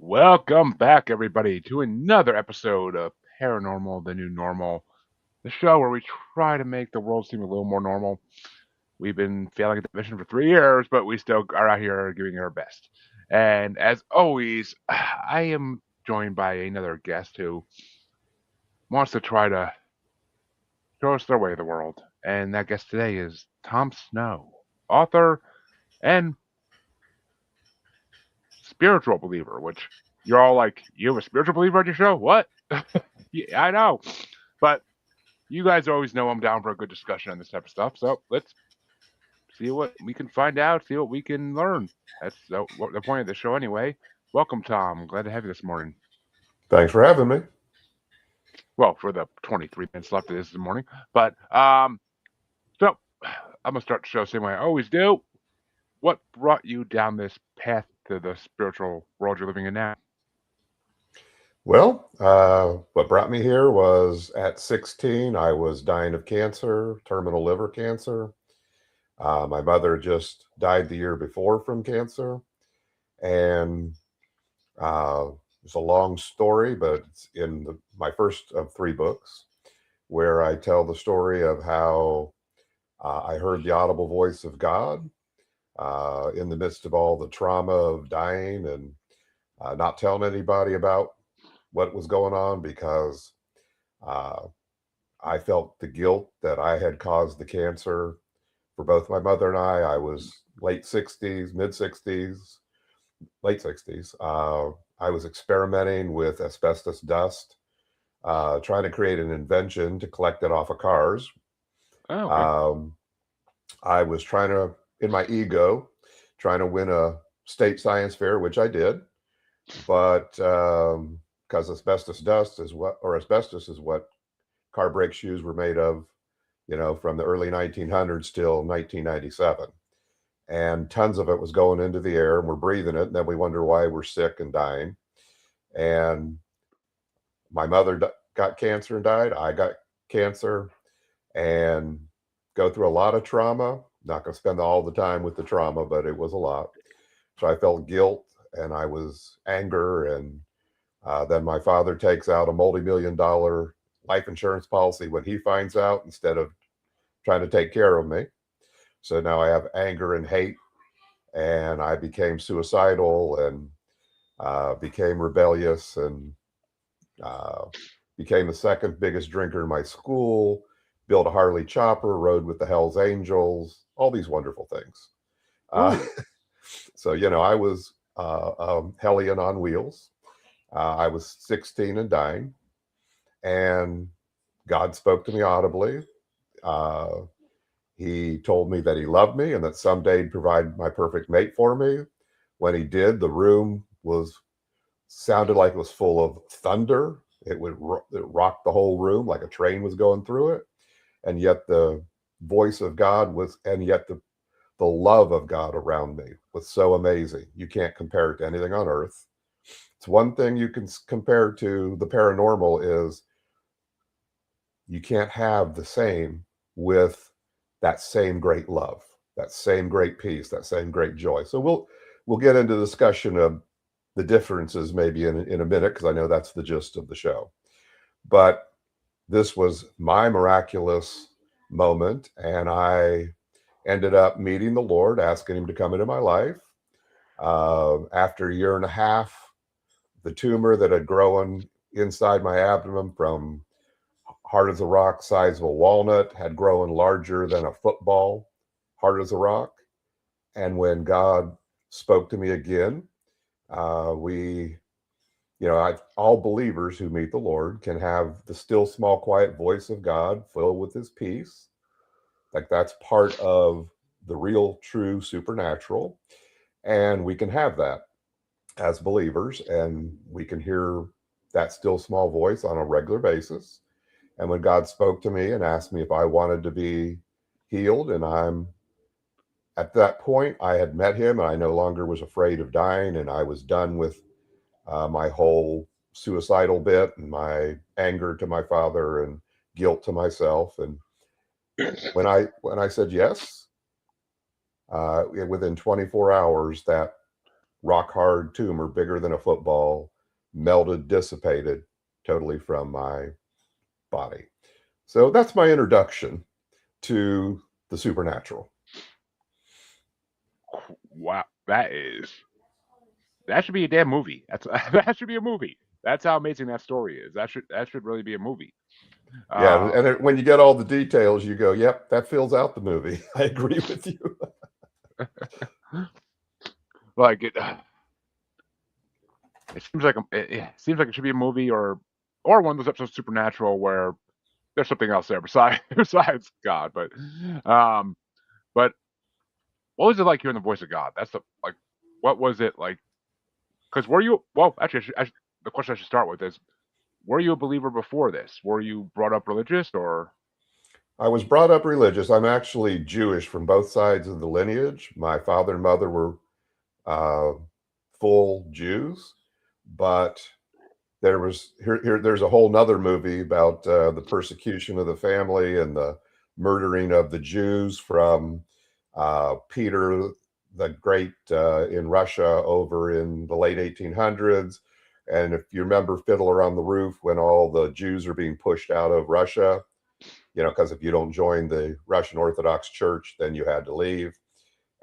Welcome back, everybody, to another episode of Paranormal, the New Normal, the show where we try to make the world seem a little more normal. We've been failing at the mission for 3 years, but we still are out here giving it our best. And as always, I am joined by another guest who wants to try to show us their way of the world. And that guest today is Tom Snow, author and spiritual believer, which you're all like, you have a spiritual believer on your show? What? Yeah, I know. But you guys always know I'm down for a good discussion on this type of stuff. So let's see what we can find out, see what we can learn. That's the point of the show anyway. Welcome, Tom. Glad to have you this morning. Thanks for having me. Well, for the 23 minutes left of this morning. But so I'm gonna start the show the same way I always do. What brought you down this path to the spiritual world you're living in now? Well, what brought me here was at 16, I was dying of cancer, terminal liver cancer. My mother just died the year before from cancer. And it's a long story, but it's in my first of 3 books where I tell the story of how I heard the audible voice of God in the midst of all the trauma of dying and not telling anybody about what was going on because uh, I felt the guilt that I had caused the cancer for both my mother and I. I was late 60s, mid 60s, late 60s. I was experimenting with asbestos dust, trying to create an invention to collect it off of cars. Oh, okay. Um, I was trying to, in my ego, trying to win a state science fair, which I did. But because asbestos dust is what, or asbestos is what car brake shoes were made of, from the early 1900s till 1997. And tons of it was going into the air and we're breathing it. And then we wonder why we're sick and dying. And my mother got cancer and died. I got cancer and go through a lot of trauma. Not going to spend all the time with the trauma, but it was a lot. So I felt guilt and I was anger. And then my father takes out a multi-million-dollar life insurance policy when he finds out instead of trying to take care of me. So now I have anger and hate, and I became suicidal and became rebellious and uh, became the second biggest drinker in my school, built a Harley chopper, rode with the Hells Angels, all these wonderful things. Uh, Ooh. so, I was hellion on wheels. I was 16 and dying, and God spoke to me audibly. Uh, he told me that he loved me and that someday he'd provide my perfect mate for me. When he did, the room sounded like it was full of thunder. It rocked the whole room like a train was going through it. And yet the voice of God and yet the love of God around me was so amazing. You can't compare it to anything on earth. It's one thing you can compare to the paranormal is you can't have the same with that same great love, that same great peace, that same great joy. So we'll get into the discussion of the differences maybe in a minute because I know that's the gist of the show. But this was my miraculous moment, and I ended up meeting the Lord, asking him to come into my life. After a year and a half, the tumor that had grown inside my abdomen from hard as a rock, size of a walnut, had grown larger than a football, hard as a rock. And when God spoke to me again, all believers who meet the Lord can have the still, small, quiet voice of God filled with his peace. Like that's part of the real, true supernatural. And we can have that as believers, and we can hear that still small voice on a regular basis. And when God spoke to me and asked me if I wanted to be healed, and I'm at that point, I had met him and I no longer was afraid of dying, and I was done with my whole suicidal bit and my anger to my father and guilt to myself. And when I said yes, within 24 hours, that rock hard tumor bigger than a football, melted, dissipated totally from my body. So that's my introduction to the supernatural. Wow, that should be a damn movie. That's that should be a movie. That's how amazing that story is. That should really be a movie. Yeah, Uh, when you get all the details, you go, "Yep, that fills out the movie." I agree with you. like it seems like it seems like it should be a movie or one of those episodes of Supernatural where there's something else there besides besides God. Um, but what was it like hearing the voice of God? That's the like, what was it like? Because were you well? Actually, the question I should start with is: were you a believer before this? Were you brought up religious or? I was brought up religious. I'm actually Jewish from both sides of the lineage. My father and mother were uh, full Jews, but there's a whole nother movie about the persecution of the family and the murdering of the Jews from Peter the Great in Russia over in the late 1800s. And if you remember Fiddler on the Roof, when all the Jews are being pushed out of Russia, because if you don't join the Russian Orthodox Church, then you had to leave.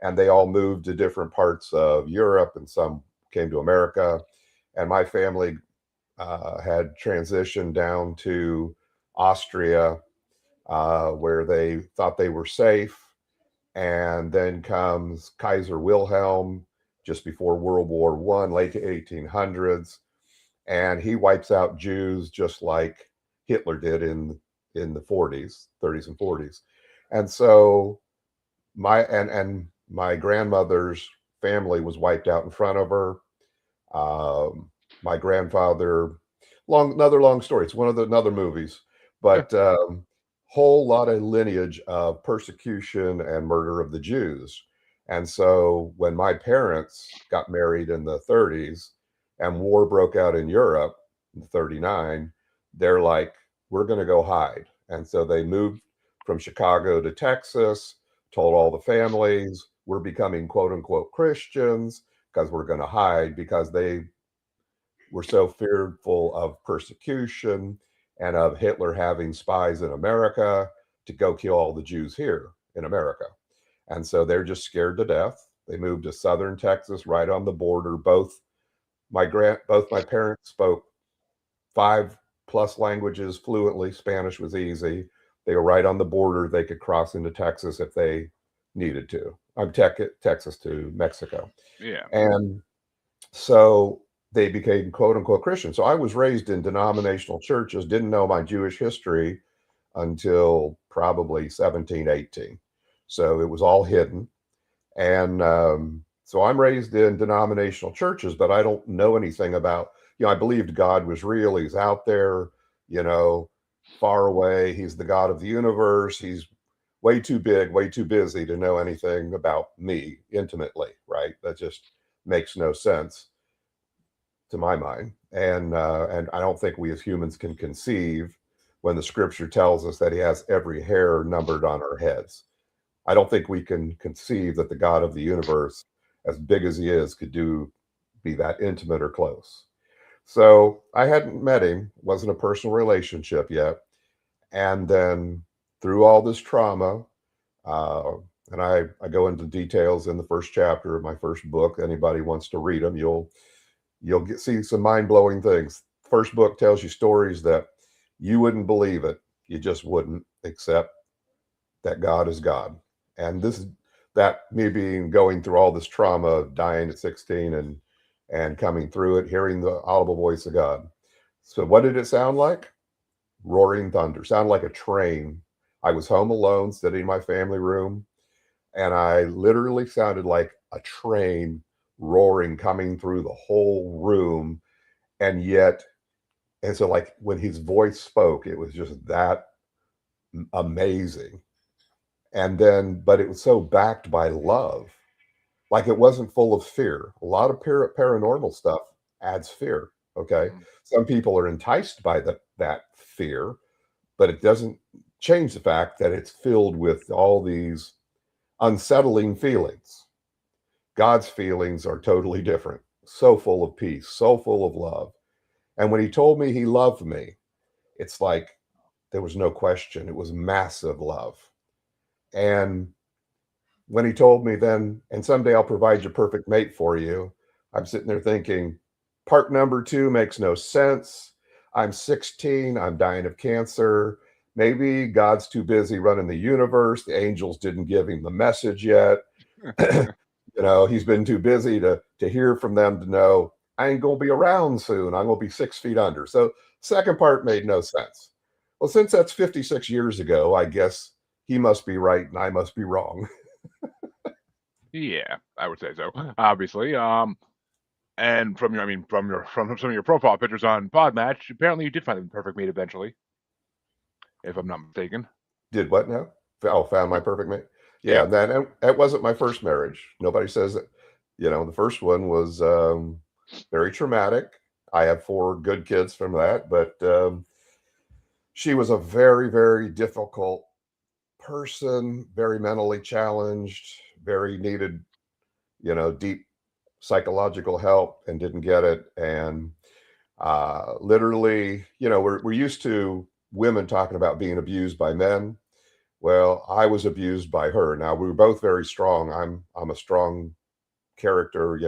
And they all moved to different parts of Europe, and some came to America. And my family had transitioned down to Austria, where they thought they were safe. And then comes Kaiser Wilhelm just before World War One, late 1800s, and he wipes out Jews just like Hitler did in the 40s, 30s and 40s. And so my grandmother's family was wiped out in front of her. My grandfather, another long story. It's one of the another movies, Yeah, but whole lot of lineage of persecution and murder of the Jews. And so when my parents got married in the 30s and war broke out in Europe in 39, they're like, we're going to go hide. And so they moved from Chicago to Texas, told all the families, we're becoming quote unquote Christians because we're going to hide because they were so fearful of persecution and of Hitler having spies in America to go kill all the Jews here in America. And so they're just scared to death. They moved to southern Texas, right on the border. Both my parents spoke 5+ languages fluently. Spanish was easy. They were right on the border. They could cross into Texas if they needed to. Texas to Mexico. yeah, And so they became quote unquote Christian. So I was raised in denominational churches, didn't know my Jewish history until probably 17, 18. So it was all hidden. And so I'm raised in denominational churches, but I don't know anything about, I believed God was real. He's out there, you know, far away. He's the God of the universe. He's way too big, way too busy to know anything about me intimately, right? That just makes no sense to my mind. And I don't think we as humans can conceive when the scripture tells us that he has every hair numbered on our heads. I don't think we can conceive that the God of the universe, as big as he is, could be that intimate or close. So I hadn't met him, wasn't a personal relationship yet. And then through all this trauma, uh, and I go into details in the first chapter of my first book. Anybody wants to read them, see some mind-blowing things. First book tells you stories that you wouldn't believe it. You just wouldn't, except that God is God. And this is that me being going through all this trauma of dying at 16 and coming through it, hearing the audible voice of God. So what did it sound like? Roaring thunder. Sound like a train. I was home alone, sitting in my family room, and I literally sounded like a train roaring coming through the whole room. And yet, and so like when his voice spoke, it was just that amazing. And then, but it was so backed by love. Like it wasn't full of fear. A lot of paranormal stuff adds fear. Okay. mhm, Some people are enticed by that fear, but it doesn't change the fact that it's filled with all these unsettling feelings. God's feelings are totally different. So full of peace, so full of love. And when he told me he loved me, it's like there was no question. It was massive love. And when he told me then, and someday I'll provide your perfect mate for you, I'm sitting there thinking, part number two makes no sense. I'm 16, I'm dying of cancer. Maybe God's too busy running the universe. The angels didn't give him the message yet. He's been too busy to hear from them to know I ain't gonna be around soon. I'm gonna be 6 feet under. So second part made no sense. Well, since that's 56 years ago, I guess he must be right and I must be wrong. Yeah, I would say so. Obviously. And from your, I mean, from some of your profile pictures on Podmatch, apparently you did find the perfect mate eventually, if I'm not mistaken. Did what now? Oh, found my perfect mate. Yeah, Yep. and then it wasn't my first marriage. Nobody says that. The first one was very traumatic. I have 4 good kids from that, but she was a very, very difficult person, very mentally challenged, very needed, deep psychological help, and didn't get it. And literally, we're used to women talking about being abused by men. Well, I was abused by her. Now we were both very strong. I'm a strong character,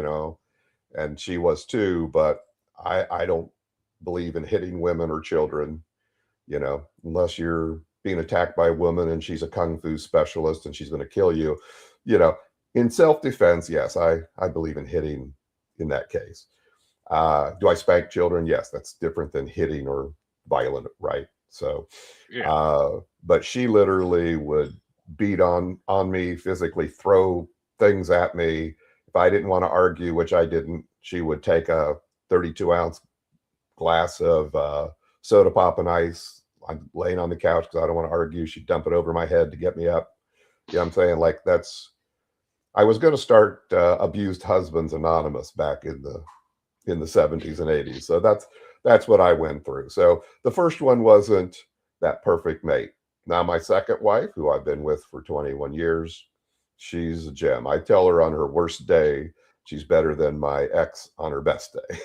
and she was too, but I don't believe in hitting women or children, unless you're being attacked by a woman and she's a kung fu specialist and she's going to kill you. You know, in self-defense, yes, I believe in hitting in that case. Do I spank children? Yes, that's different than hitting or violent, right? So Yeah. but she literally would beat on me, physically throw things at me. If I didn't want to argue, which I didn't, she would take a 32-ounce glass of soda pop and ice. I'm laying on the couch because I don't want to argue. She'd dump it over my head to get me up. I'm saying? Like, that's, I was going to start Abused Husbands Anonymous back in the 70s and 80s. So that's what I went through. So the first one wasn't that perfect mate. Now my second wife, who I've been with for 21 years, she's a gem. I tell her on her worst day, she's better than my ex on her best day.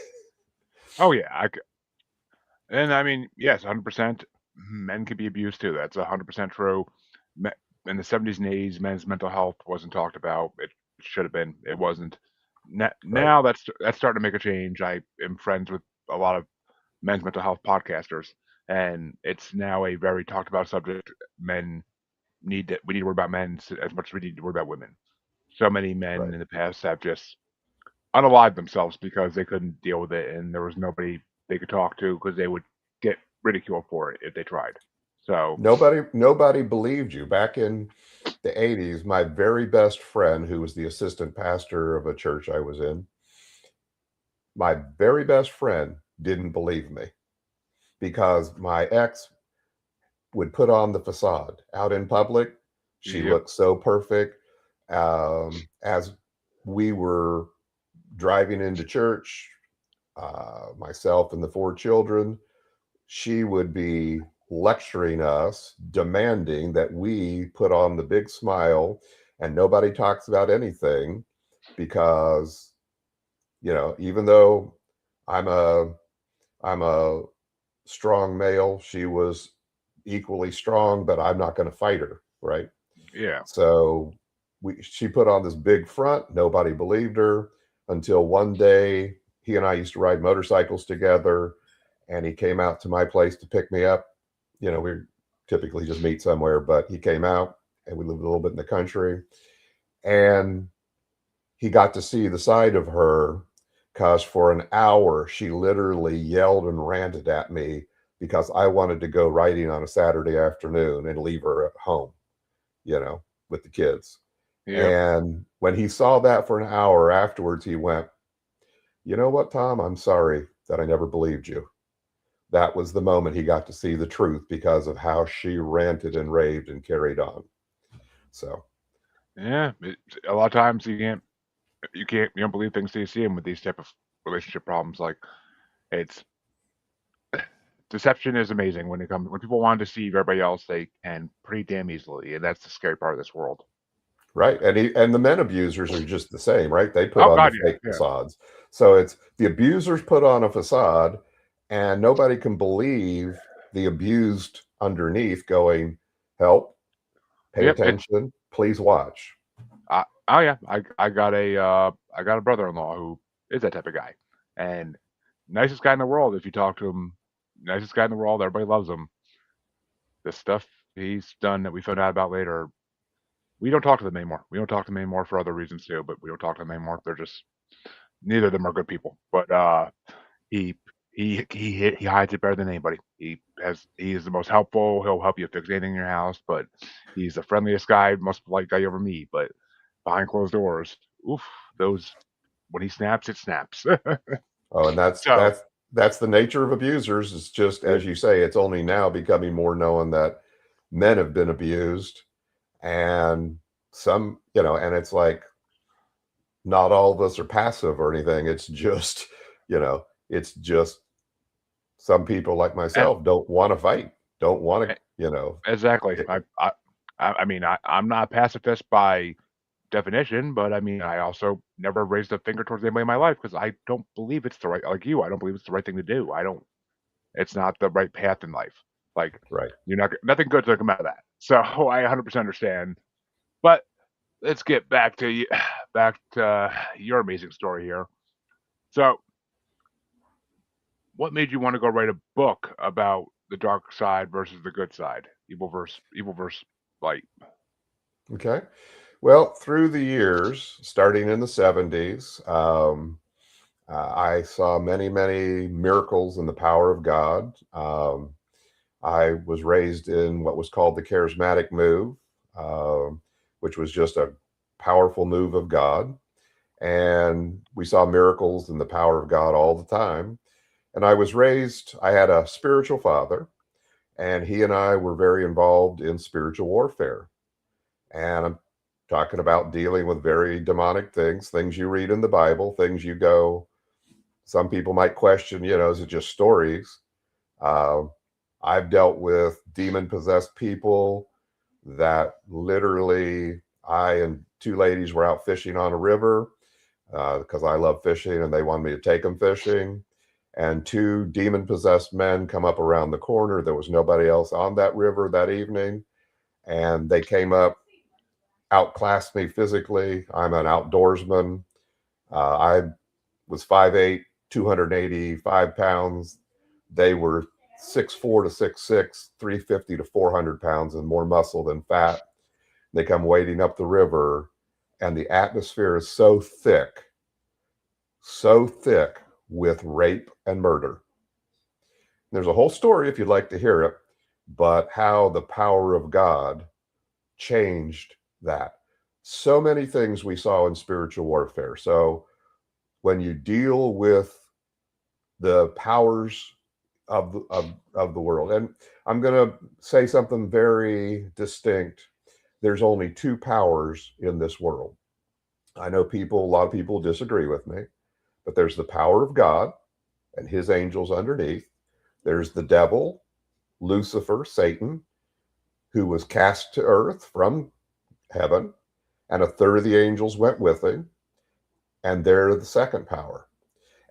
Oh yeah. And I mean, yes, 100%. Men can be abused too. That's 100% true. Me- In the 70s and 80s, men's mental health wasn't talked about. It should have been. It wasn't. Right. Now that's starting to make a change. I am friends with a lot of men's mental health podcasters, and it's now a very talked about subject. Men we need to worry about men as much as we need to worry about women. So many men Right. in the past have just unalived themselves because they couldn't deal with it, and there was nobody they could talk to because they would get ridiculed for it if they tried. So Nobody believed you. Back in the 80s, my very best friend, who was the assistant pastor of a church I was in, my very best friend didn't believe me because my ex would put on the facade out in public. She yep, looked so perfect. As we were driving into church, myself and the 4 children, she would be lecturing us, demanding that we put on the big smile and nobody talks about anything because, even though I'm a I'm a strong male, she was equally strong, but I'm not going to fight her, right? yeah, So she put on this big front. Nobody believed her until one day he and I used to ride motorcycles together, and he came out to my place to pick me up. We typically just meet somewhere, but he came out and we lived a little bit in the country, and he got to see the side of her because for an hour she literally yelled and ranted at me because I wanted to go riding on a Saturday afternoon and leave her at home, with the kids. yep, And when he saw that for an hour afterwards, he went, "You know what, Tom? I'm sorry that I never believed you." That was the moment he got to see the truth because of how she ranted and raved and carried on. So, yeah. A lot of times you don't believe things till you see them with these type of relationship problems. Like it's deception is amazing when people want to deceive everybody else. They can pretty damn easily, and that's the scary part of this world. Right. And the men abusers are just the same, right? They put Oh on the God, fake yeah, yeah, facades. So it's the abusers put on a facade, and nobody can believe the abused underneath going, "Help, pay yep. It's attention, please watch." oh yeah. I got a brother-in-law who is that type of guy, and nicest guy in the world. If you talk to him, nicest guy in the world. Everybody loves him. The stuff he's done that we found out about later, we don't talk to them anymore. We don't talk to them anymore for other reasons too, but we don't talk to them anymore. They're just neither of them are good people. But he he hides it better than anybody. He is the most helpful. He'll help you fix anything in your house, but he's the friendliest guy, most polite guy you ever meet. But behind closed doors, oof, those when he snaps, it snaps. Oh, and that's So that's that's the nature of abusers. It's just it, as you say, it's only now becoming more known that men have been abused, and some, and it's like not all of us are passive or anything. It's just, it's just some people like and, myself don't want to fight, don't want to, and exactly. I mean I'm not a pacifist by definition, but I mean, I also never raised a finger towards anybody in my life because I don't believe it's the right like you. I don't believe it's the right thing to do. I don't. It's not the right path in life. Like right. you're not nothing good's gonna come out of that. So I 100% understand. But let's get back to you, back to your amazing story here. So, what made you want to go write a book about the dark side versus the good side, evil versus light? Okay. Well, through the years, starting in the 70s, I saw many, many miracles in the power of God. I was raised in what was called the charismatic move, um, which was just a powerful move of God. And we saw miracles in the power of God all the time. And I had a spiritual father, and he and I were very involved in spiritual warfare. And I'm talking about dealing with very demonic things, things you read in the Bible, things you go, some people might question, is it just stories? Uh, I've dealt with demon possessed people that literally, I and two ladies were out fishing on a river because I love fishing and they wanted me to take them fishing. And two demon possessed men come up around the corner. There was nobody else on that river that evening. And they came up, outclassed me physically. I'm an outdoorsman. I was 5'8", 285 pounds. They were 6'4" to 6'6", 350 to 400 pounds, and more muscle than fat. They come wading up the river, and the atmosphere is so thick with rape and murder. There's a whole story if you'd like to hear it, but how the power of God changed that. So many things we saw in spiritual warfare. So when you deal with the powers of the world, and I'm going to say something very distinct. There's only two powers in this world. I know a lot of people disagree with me, but there's the power of God and his angels underneath. There's the devil, Lucifer, Satan, who was cast to earth from heaven, and a third of the angels went with him, and they're the second power.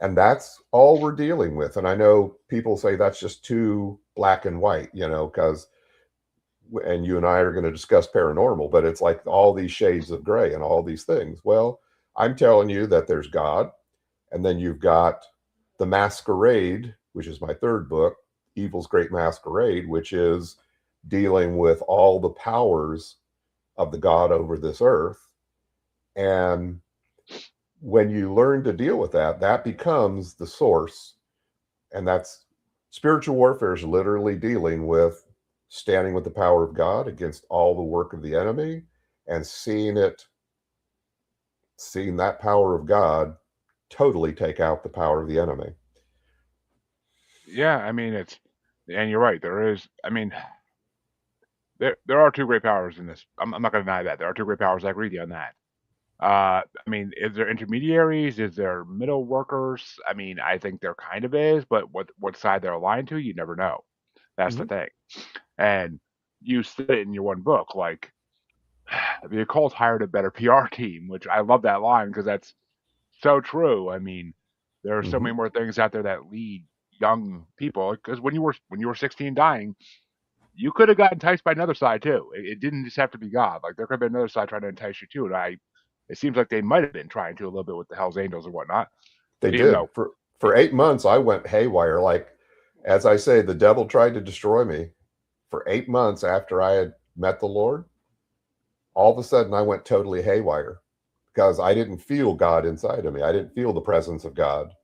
And that's all we're dealing with. And I know people say that's just too black and white, because, and you and I are going to discuss paranormal, but it's like all these shades of gray and all these things. Well, I'm telling you that there's God, and then you've got the masquerade, which is my third book, Evil's Great Masquerade, which is dealing with all the powers of the God over this earth. And when you learn to deal with that, that becomes the source. And that's spiritual warfare is literally dealing with standing with the power of God against all the work of the enemy and seeing that power of God totally take out the power of the enemy. Yeah, I mean and you're right. There is. I mean, there are two great powers in this. I'm not going to deny that there are two great powers. I agree with you on that. I mean, is there intermediaries? Is there middle workers? I mean, I think there kind of is, but what side they're aligned to, you never know. That's the Mhm. thing. And you said it in your one book, like the occult hired a better PR team, which I love that line because that's so true. I mean, there are so Hmm. many more things out there that lead young people. Because when you were 16 dying, you could have got enticed by another side too. It didn't just have to be God. Like there could have been another side trying to entice you too. It seems like they might have been trying to a little bit with the Hell's Angels and whatnot. They Even did though, for 8 months. I went haywire. Like as I say, the devil tried to destroy me for 8 months after I had met the Lord. All of a sudden, I went totally haywire because I didn't feel God inside of me. I didn't feel the presence of God,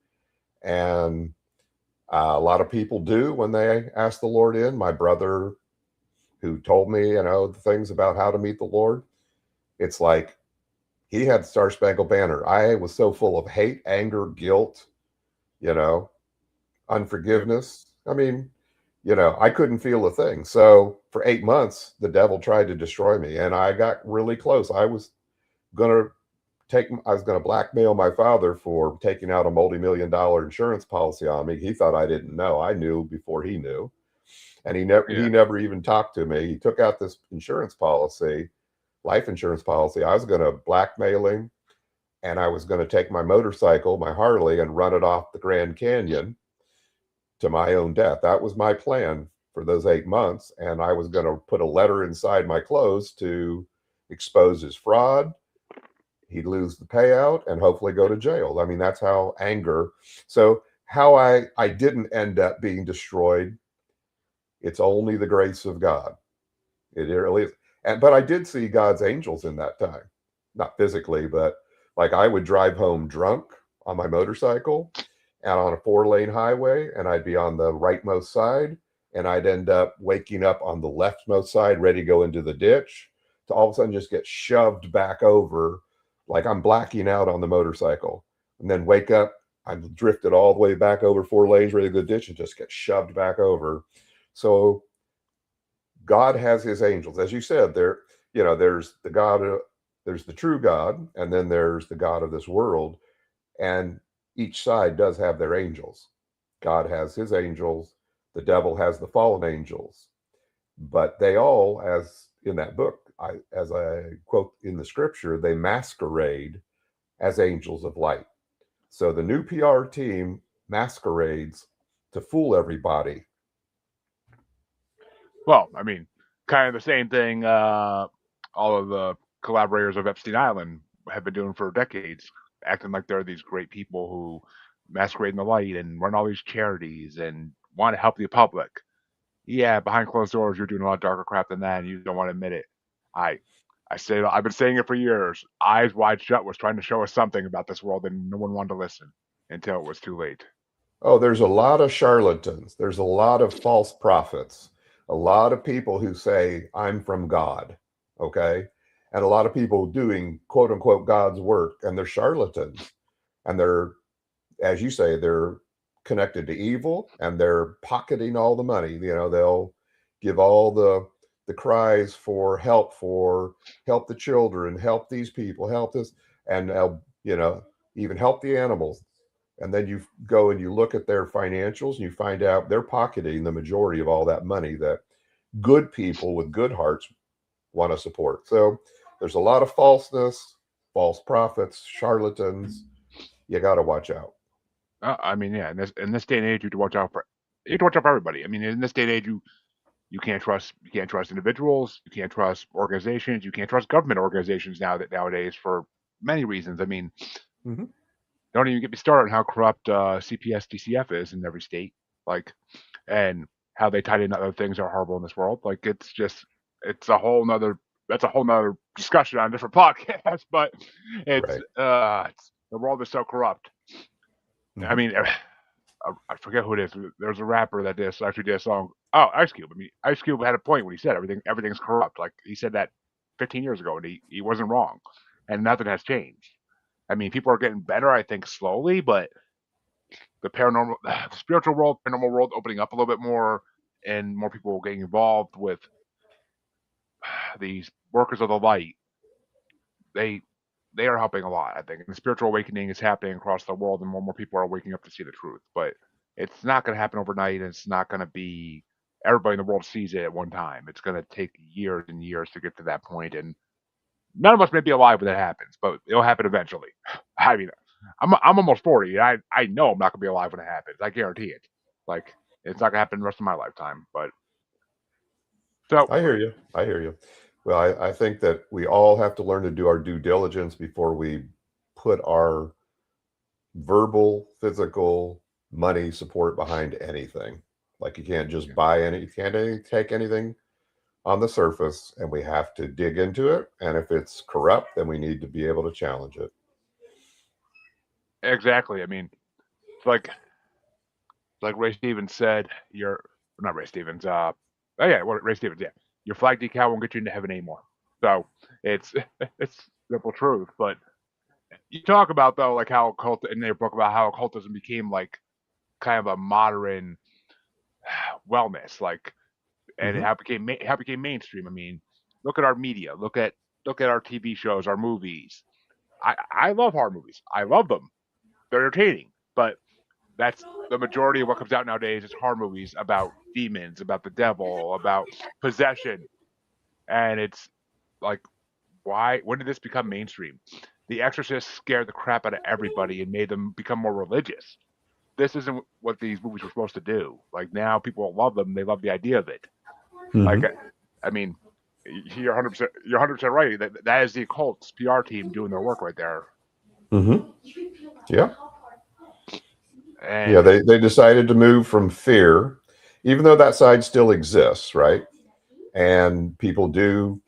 and a lot of people do when they ask the Lord in. My brother, who told me, the things about how to meet the Lord, it's like he had Star Spangled Banner. I was so full of hate, anger, guilt, you know, yep, unforgiveness. I mean, I couldn't feel a thing. So for 8 months, the devil tried to destroy me, and I got really close. Gonna I was going to blackmail my father for taking out a multi-million-dollar insurance policy on me. He thought I didn't know. I knew before he knew, and he yeah, never even talked to me. He took out this insurance policy, life insurance policy. I was going to blackmail him, and I was going to take my motorcycle, my Harley, and run it off the Grand Canyon to my own death. That was my plan for those 8 months, and I was going to put a letter inside my clothes to expose his fraud. He'd lose the payout and hopefully go to jail. I mean, that's how anger. So how I didn't end up being destroyed, it's only the grace of God. It really is. But I did see God's angels in that time. Not physically, but like I would drive home drunk on my motorcycle and on a 4-lane highway, and I'd be on the rightmost side, and I'd end up waking up on the leftmost side, ready to go into the ditch, to all of a sudden just get shoved back over, like I'm blacking out on the motorcycle, and then wake up. I'm drifted all the way back over 4 lanes, ready to go to the ditch, and just get shoved back over. So God has his angels, as you said. There's the God, there's the true God, and then there's the God of this world, and each side does have their angels. God has his angels, the devil has the fallen angels, but they all, as in that book, as I quote in the scripture, they masquerade as angels of light. So the new PR team masquerades to fool everybody. well, I mean, kind of the same thing. All of the collaborators of Epstein Island have been doing for decades, acting like they're these great people who masquerade in the light and run all these charities and want to help the public. Yeah, behind closed doors, you're doing a lot darker crap than that, and you don't want to admit it. I, I've been saying it for years. Eyes Wide Shut was trying to show us something about this world, and no one wanted to listen until it was too late. Oh, there's a lot of charlatans. There's a lot of false prophets. A lot of people who say, I'm from God. Okay. And a lot of people doing quote unquote God's work, and they're charlatans. And they're, as you say, they're connected to evil, and they're pocketing all the money. They'll give all the cries for help the children, help these people, help this, and they'll, even help the animals. And then you go and you look at their financials and you find out they're pocketing the majority of all that money that good people with good hearts want to support. So there's a lot of falseness, false prophets, charlatans. You got to watch out. I mean, yeah, in this day and age, you have to watch out for everybody. I mean, in this day and age, you can't trust individuals, you can't trust organizations, you can't trust government organizations nowadays for many reasons. I mean, Hmm. don't even get me started on how corrupt CPS DCF is in every state, like, and how they tied in other things that are horrible in this world. Like, it's a whole nother that's a whole nother discussion on a different podcast. But Right. the world is so corrupt. I Hmm. mean, I forget who it is. There's a rapper that actually did a song. Oh, Ice Cube. I mean, Ice Cube had a point when he said everything's corrupt. Like he said that 15 years ago, and he wasn't wrong, and nothing has changed. I mean, people are getting better, I think, slowly, but the spiritual world, paranormal world, opening up a little bit more, and more people getting involved with these workers of the light. They they are helping a lot, I think. And the spiritual awakening is happening across the world, and more and more people are waking up to see the truth. But it's not going to happen overnight, and it's not going to be everybody in the world sees it at one time. It's going to take years and years to get to that point, and None of us may be alive when that happens, but it'll happen eventually. I mean, I'm almost 40. I know I'm not gonna be alive when it happens. I guarantee it. Like it's not gonna happen the rest of my lifetime. But so I hear you. I hear you. Well, I think that we all have to learn to do our due diligence before we put our verbal, physical, money support behind anything. Like you can't just buy any, you can't take anything on the surface, and we have to dig into it. And if it's corrupt, then we need to be able to challenge it. exactly. I mean, it's like Ray Stevens said, you're not Ray Stevens. Oh yeah, well, Ray Stevens. Yeah, your flag decal won't get you into heaven anymore. So it's it's simple truth. But you talk about though, like how occult in their book about how occultism became like kind of a modern wellness, like, and Hmm. how it became mainstream. I mean, look at our media, look at our TV shows, our movies. I love horror movies. I love them. They're entertaining, but that's the majority of what comes out nowadays is horror movies about demons, about the devil, about possession, and it's like, why? When did this become mainstream? The Exorcist scared the crap out of everybody and made them become more religious. This isn't what these movies were supposed to do. Like now, people love them; they love the idea of it. Like, Hmm. I mean, you're 100% right. That is the occult's PR team doing their work right there. Hmm. Yeah. Yeah. And They decided to move from fear, even though that side still exists, right? And people do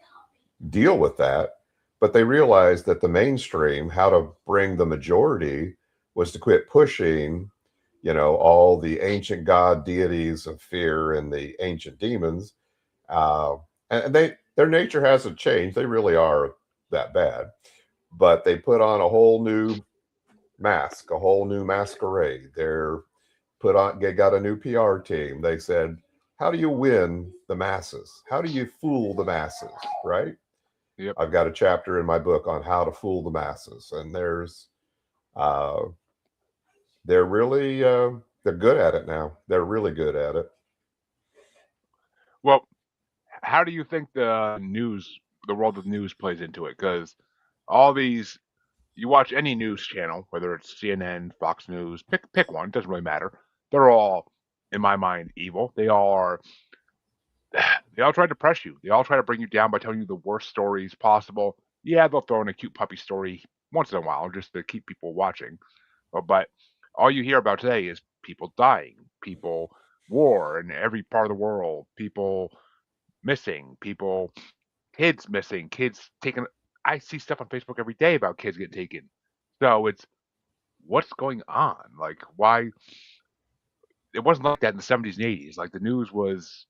deal with that, but they realized that the mainstream, how to bring the majority, was to quit pushing, all the ancient god deities of fear and the ancient demons. Uh, and their nature hasn't changed. They really are that bad, but they put on a whole new mask, a whole new masquerade. They got a new PR team. They said, how do you win the masses? How do you fool the masses? Right? yep. I've got a chapter in my book on how to fool the masses, and uh, they're really they're good at it now. They're really good at it. Well, how do you think the world of news plays into it? Because all these, you watch any news channel, whether it's CNN, Fox News, pick one, doesn't really matter. They're all, in my mind, evil. They all are. They all try to depress you. They all try to bring you down by telling you the worst stories possible. Yeah, they'll throw in a cute puppy story once in a while just to keep people watching. But all you hear about today is people dying, people war in every part of the world, people missing, people kids missing, kids taken. I see stuff on Facebook every day about kids getting taken. So it's what's going on? Like why it wasn't like that in the 70s and 80s. Like the news was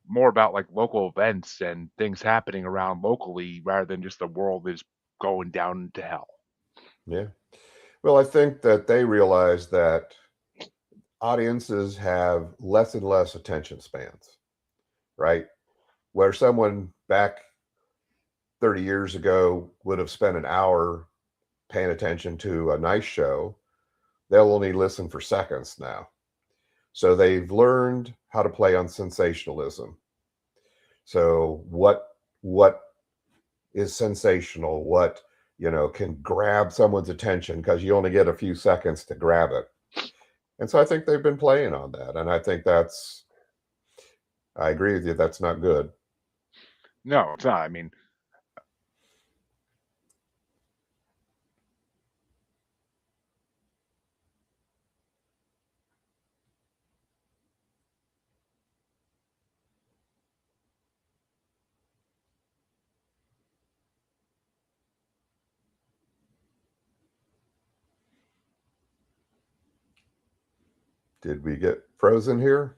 more about like local events and things happening around locally rather than just the world is going down to hell. Yeah. Well, I think that they realize that audiences have less and less attention spans, right? Where someone back 30 years ago would have spent an hour paying attention to a nice show, they'll only listen for seconds now. So they've learned how to play on sensationalism. So what is sensational? What can grab someone's attention because you only get a few seconds to grab it. And so I think they've been playing on that, and I agree with you. That's not good. No, it's not. I mean, Did we get frozen here?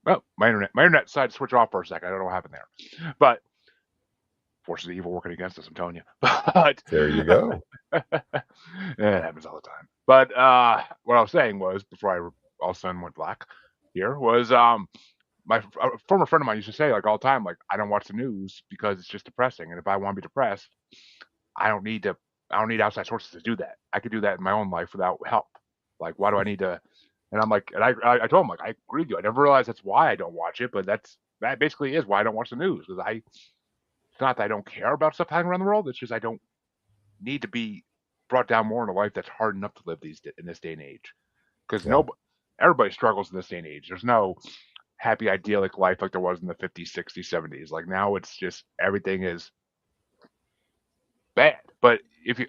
well, my internet decided to switch off for a second. I don't know what happened there, but forces of evil working against us. I'm telling you. But There you go. it happens all the time. But what I was saying was before all of a sudden went black here was a former friend of mine used to say like all the time like I don't watch the news because it's just depressing, and if I want to be depressed, I don't need to. I don't need outside sources to do that. I could do that in my own life without help. Like, why do I need to? And I'm like, and I told him like I agree with you. I never realized that's why I don't watch it, but that's that basically is why I don't watch the news, because it's not that I don't care about stuff happening around the world. It's just I don't need to be brought down more in a life that's hard enough to live in this day and age. Because Yeah. everybody struggles in this day and age. There's no happy idyllic life like there was in the 50s, 60s, 70s. Like now, it's just everything is bad. But if you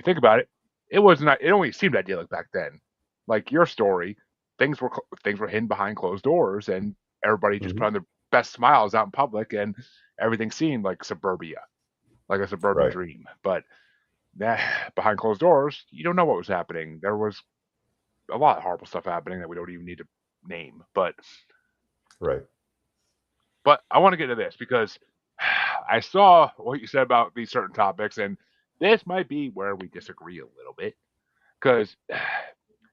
think about it, it was not. It only seemed idyllic back then. Like your story, things were hidden behind closed doors, and everybody just Hmm. put on their best smiles out in public, and everything seemed like suburbia, like a suburban Right. dream. But that behind closed doors, you don't know what was happening. There was a lot of horrible stuff happening that we don't even need to name. Right. But I want to get to this because I saw what you said about these certain topics, and this might be where we disagree a little bit because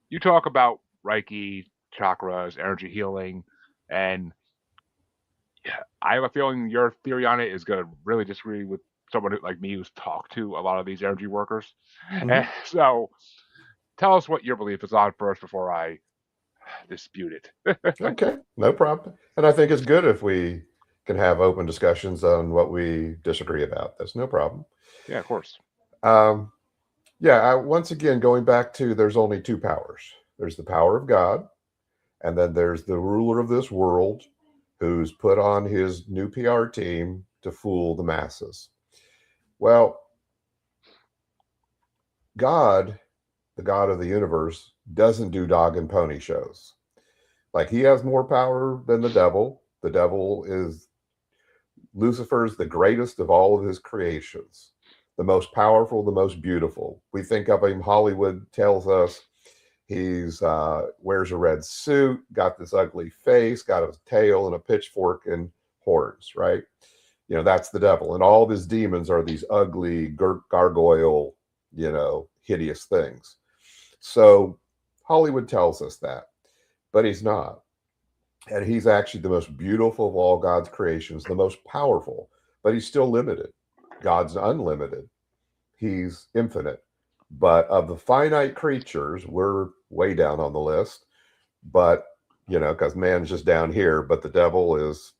you talk about Reiki, chakras, energy healing, and I have a feeling your theory on it is going to really disagree with someone like me who's talked to a lot of these energy workers. Hmm. So tell us what your belief is on first before I dispute it. Okay. No problem. And I think it's good if we can have open discussions on what we disagree about. That's no problem. Yeah, of course. Um, yeah. Once again, going back to there's only two powers. There's the power of God, and then there's the ruler of this world who's put on his new PR team to fool the masses. Well, God, the God of the universe, doesn't do dog and pony shows. Like he has more power than the devil. The devil is Lucifer's the greatest of all of his creations, the most powerful, the most beautiful. We think of him, Hollywood tells us he's wears a red suit, got this ugly face, got a tail and a pitchfork and horns, right? You know, that's the devil. And all of his demons are these ugly gargoyle, hideous things. So Hollywood tells us that, but he's not. And he's actually the most beautiful of all God's creations, the most powerful, but he's still limited. God's unlimited, he's infinite. But of the finite creatures, we're way down on the list. But, because man's just down here, but the devil is,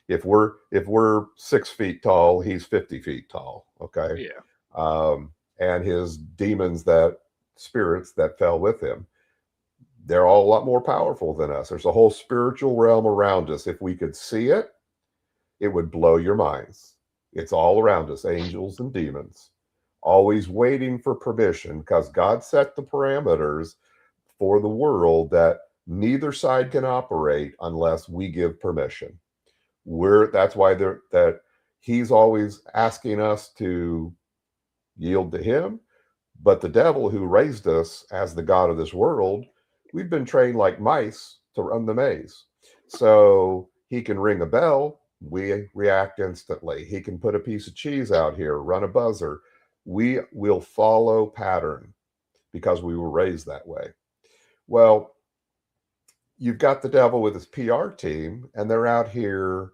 if we're 6 feet tall, he's 50 feet tall. Okay. Yeah. And his demons, that spirits that fell with him, they're all a lot more powerful than us. There's a whole spiritual realm around us. If we could see it, it would blow your minds. It's all around us, angels and demons, always waiting for permission because God set the parameters for the world that neither side can operate unless we give permission. That's why that he's always asking us to yield to him. But the devil who raised us as the God of this world, we've been trained like mice to run the maze. So he can ring a bell, we react instantly. He can put a piece of cheese out here, run a buzzer. We will follow pattern because we were raised that way. Well, you've got the devil with his PR team, and they're out here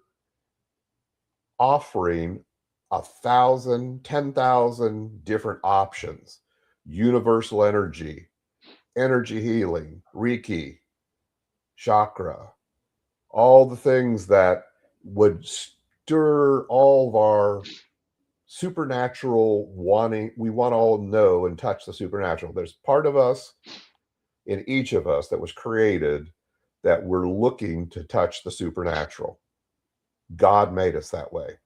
offering 1,000, 10,000 different options: universal energy, energy healing, Reiki, chakra, all the things that would stir all of our supernatural wanting. We want to all know and touch the supernatural. There's part of us in each of us that was created that we're looking to touch the supernatural. God made us that way.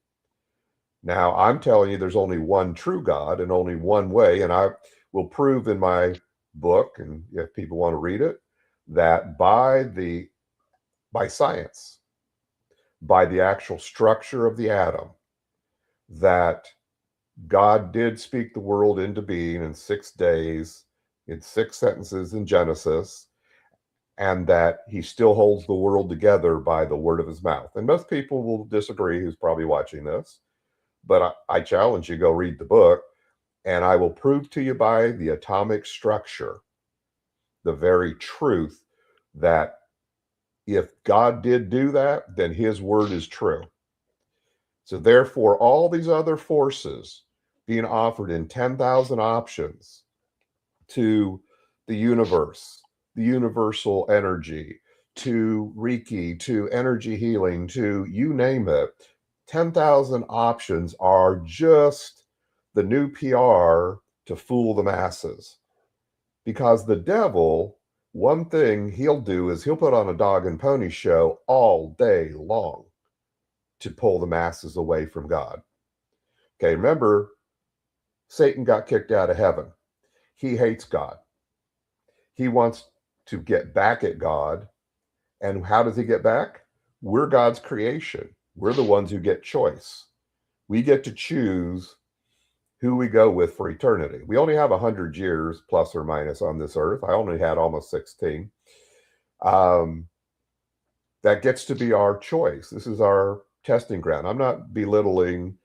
Now, I'm telling you, there's only one true God and only one way. And I will prove in my book, and if people want to read it, that by science, by the actual structure of the atom, that God did speak the world into being in 6 days, in 6 sentences in Genesis, and that he still holds the world together by the word of his mouth. And most people will disagree who's probably watching this, but I challenge you, go read the book, and I will prove to you by the atomic structure, the very truth, that if God did do that, then his word is true. So therefore, all these other forces being offered in 10,000 options to the universe, the universal energy, to Reiki to energy healing to you name it. 10,000 options are just the new PR to fool the masses. Because the devil, one thing he'll do is he'll put on a dog and pony show all day long to pull the masses away from God. Okay, remember, Satan got kicked out of heaven. He hates God. He wants to get back at God. And how does he get back? We're God's creation. We're the ones who get choice. We get to choose who we go with for eternity. We only have 100 years plus or minus on this earth. I only had almost 16. Um, that gets to be our choice. This is our testing ground. I'm not belittling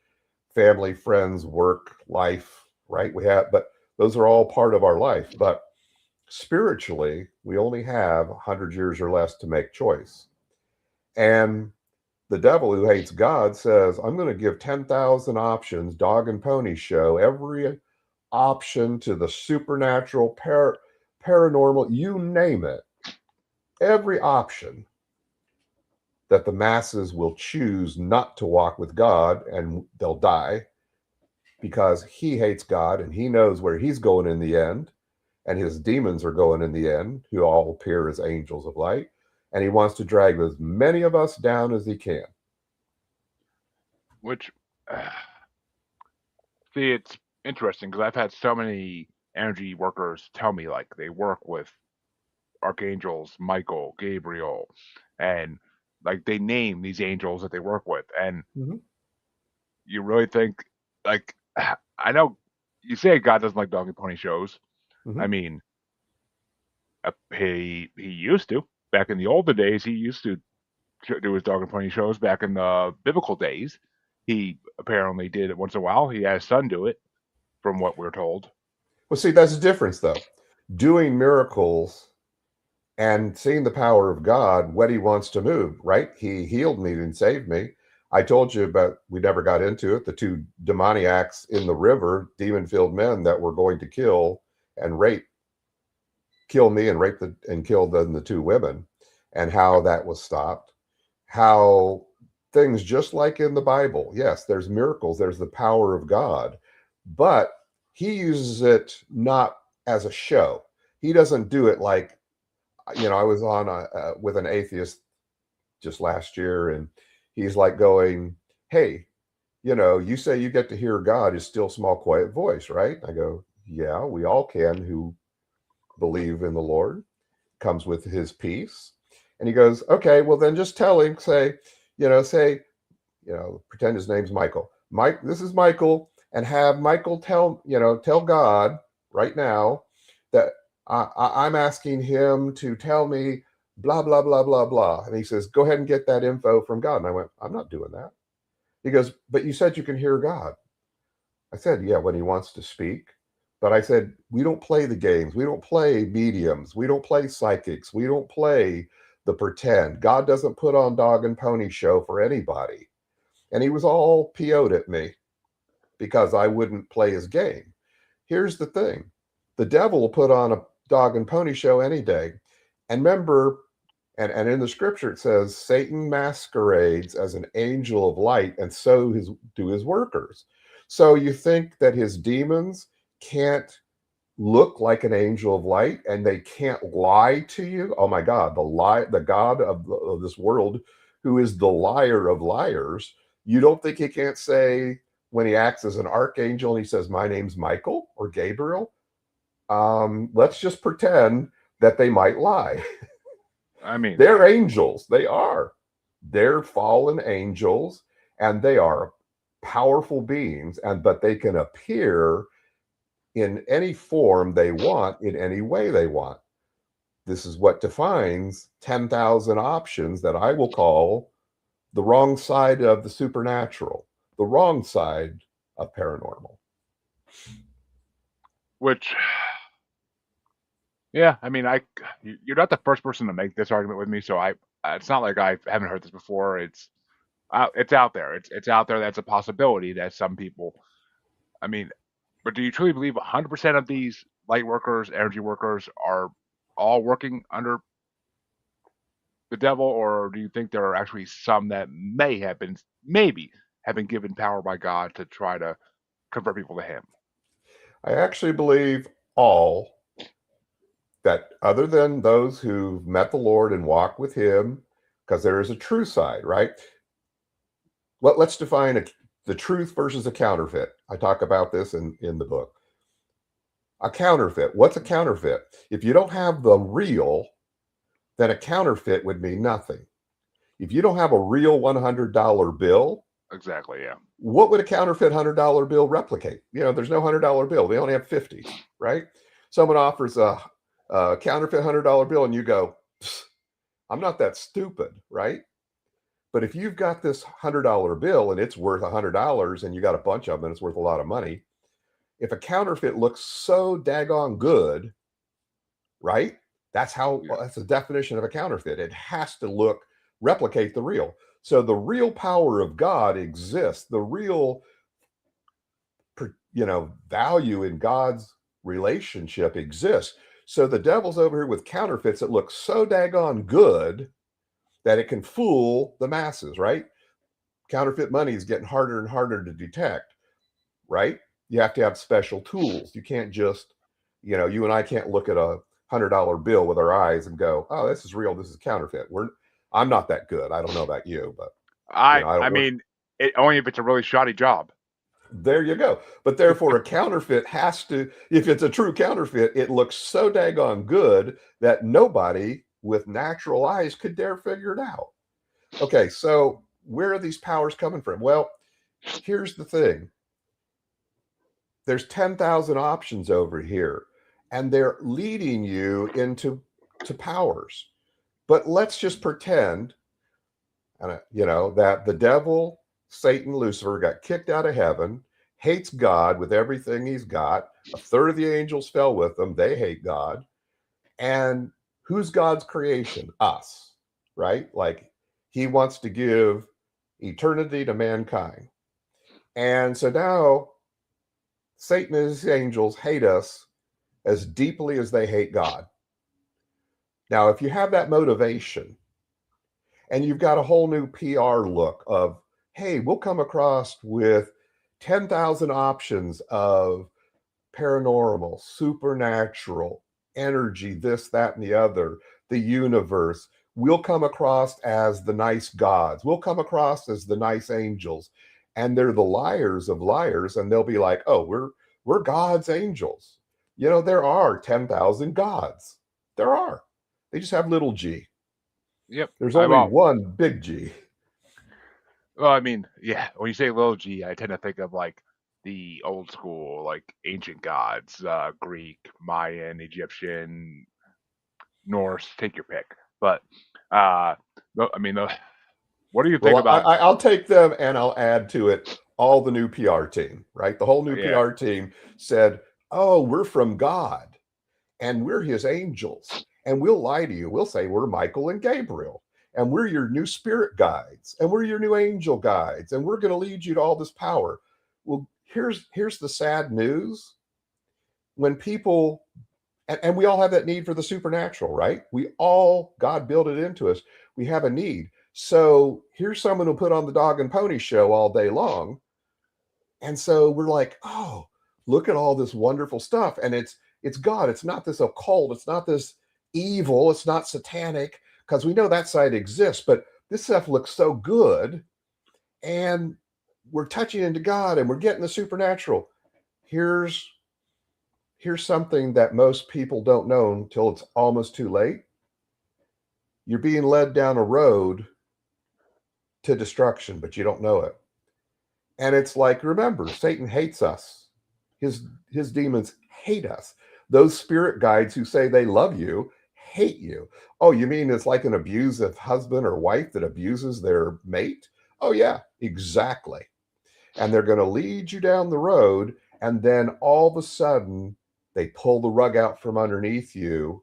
family, friends, work, life, right? We have, but those are all part of our life. But spiritually, we only have 100 years or less to make choice. And the devil who hates God says, I'm going to give 10,000 options, dog and pony show, every option to the supernatural, paranormal, you name it, every option that the masses will choose not to walk with God and they'll die because he hates God and he knows where he's going in the end. And his demons are going in the end, who all appear as angels of light. And he wants to drag as many of us down as he can. Which, uh, see, it's interesting because I've had so many energy workers tell me like they work with archangels, Michael, Gabriel, and like they name these angels that they work with, and Mm-hmm. you really think like I know you say God doesn't like dog and pony shows. Mm-hmm. I mean, he used to back in the older days. He used to do his dog and pony shows back in the biblical days. He apparently did it once in a while. He had his son do it, from what we're told. Well, see, that's the difference, though. Doing miracles and seeing the power of God, when he wants to move, right? He healed me and saved me. I told you about, we never got into it, the two demoniacs in the river, demon filled men that were going to and rape, kill me and rape and kill the two women, and how that was stopped. How things just like in the Bible, yes, there's miracles, there's the power of God, but he uses it not as a show. He doesn't do it like, I was on with an atheist just last year, and he's like going, "Hey, you say you get to hear God is still small, quiet voice, right?" I go, "Yeah, we all can who believe in the Lord. Comes with His peace." And he goes, "Okay, well then just tell him, say, pretend his name's Michael. Mike, this is Michael, and have Michael tell God right now that I'm asking him to tell me blah blah blah blah blah." And he says, "Go ahead and get that info from God." And I went, "I'm not doing that." He goes, "But you said you can hear God." I said, "Yeah, when he wants to speak." But I said, "We don't play the games. We don't play mediums. We don't play psychics. We don't play the pretend. God doesn't put on dog and pony show for anybody." And he was all PO'd at me because I wouldn't play his game. Here's the thing: the devil will put on a dog and pony show any day. And remember, and in the scripture it says, Satan masquerades as an angel of light, and so do his workers. So you think that his demons can't look like an angel of light and they can't lie to you? Oh my God, the God of this world, who is the liar of liars. You don't think he can't say, when he acts as an archangel and he says, "My name's Michael" or Gabriel? Let's just pretend that they might lie. I mean, They're angels. They are. They're fallen angels, and they are powerful beings, but they can appear in any form they want, in any way they want. This is what defines 10,000 options that I will call the wrong side of the supernatural, the wrong side of paranormal. which, yeah, I mean, you're not the first person to make this argument with me, so it's not like I haven't heard this before. It's out there. It's out there. That's a possibility that some people. I mean, but do you truly believe 100% of these light workers, energy workers, are all working under the devil, or do you think there are actually some that may have been, maybe, have been given power by God to try to convert people to Him? I actually believe all that, other than those who've met the Lord and walk with Him, because there is a true side, right? Let's define the truth versus a counterfeit. I talk about this in the book. A counterfeit. What's a counterfeit? If you don't have the real, then a counterfeit would mean nothing. If you don't have a real $100 bill, Exactly. Yeah. what would a counterfeit $100 bill replicate? There's no $100 bill. They only have 50s, right? Someone offers a counterfeit $100 bill, and you go, I'm not that stupid, right? But if you've got this $100 bill and it's worth $100 and you got a bunch of them and it's worth a lot of money, if a counterfeit looks so daggone good, right? That's Yeah. the definition of a counterfeit. It has to replicate the real. So the real power of God exists. The real, value in God's relationship exists. So the devil's over here with counterfeits that look so daggone good that it can fool the masses, right? Counterfeit money is getting harder and harder to detect, right? You have to have special tools. You can't just, you and I can't look at a $100 bill with our eyes and go, "Oh, this is real. This is counterfeit." I'm not that good. I don't know about you, but I I don't work. mean, only if it's a really shoddy job. There you go. But therefore, a counterfeit has to, if it's a true counterfeit, it looks so daggone good that nobody with natural eyes could dare figure it out. Okay, so where are these powers coming from? Well, here's the thing. There's 10,000 options over here, and they're leading you into powers. But let's just pretend, that the devil, Satan, Lucifer got kicked out of heaven, hates God with everything he's got. A third of the angels fell with them. They hate God. And who's God's creation? Us, right? Like, he wants to give eternity to mankind. And so now Satan and his angels hate us as deeply as they hate God. Now, if you have that motivation and you've got a whole new PR look of, hey, we'll come across with 10,000 options of paranormal, supernatural, energy, this, that, and the other, the universe. We'll come across as the nice gods. We'll come across as the nice angels. And they're the liars of liars. And they'll be like, oh, we're God's angels. There are 10,000 gods. There are. They just have little g. Yep. There's I only well, one big G. well, I mean, yeah. When you say little G, I tend to think of like the old school, like ancient gods, Greek, Mayan, Egyptian, Norse. Take your pick. But I mean, what do you think Well, about? I'll take them and I'll add to it all the new PR team, right? The whole new Yeah. PR team said, oh, we're from God and we're his angels. And we'll lie to you. We'll say we're Michael and Gabriel and we're your new spirit guides and we're your new angel guides and we're going to lead you to all this power. Well, here's the sad news. When people, and we all have that need for the supernatural, right? God built it into us. We have a need. So here's someone who put on the dog and pony show all day long. And so we're like, oh, look at all this wonderful stuff. And it's God. It's not this occult. It's not this evil. It's not satanic, because we know that side exists. But this stuff looks so good. And we're touching into God and we're getting the supernatural. Here's something that most people don't know until it's almost too late. You're being led down a road to destruction, but you don't know it. And it's like, remember, Satan hates us. His demons hate us. Those spirit guides who say they love you hate you. Oh, you mean it's like an abusive husband or wife that abuses their mate? Oh, yeah, exactly. And they're going to lead you down the road, and then all of a sudden they pull the rug out from underneath you,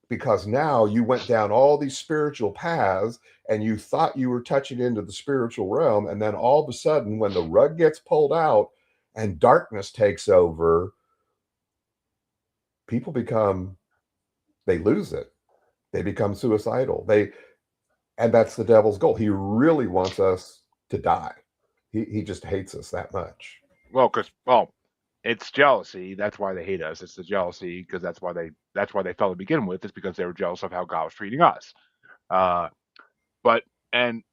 because now you went down all these spiritual paths and you thought you were touching into the spiritual realm. And then all of a sudden, when the rug gets pulled out and darkness takes over, people they lose it. They become suicidal. And that's the devil's goal. He really wants us to die. He just hates us that much. Well, it's jealousy. That's why they hate us. It's the jealousy because that's why they fell to begin with. It's because they were jealous of how God was treating us. Uh, but and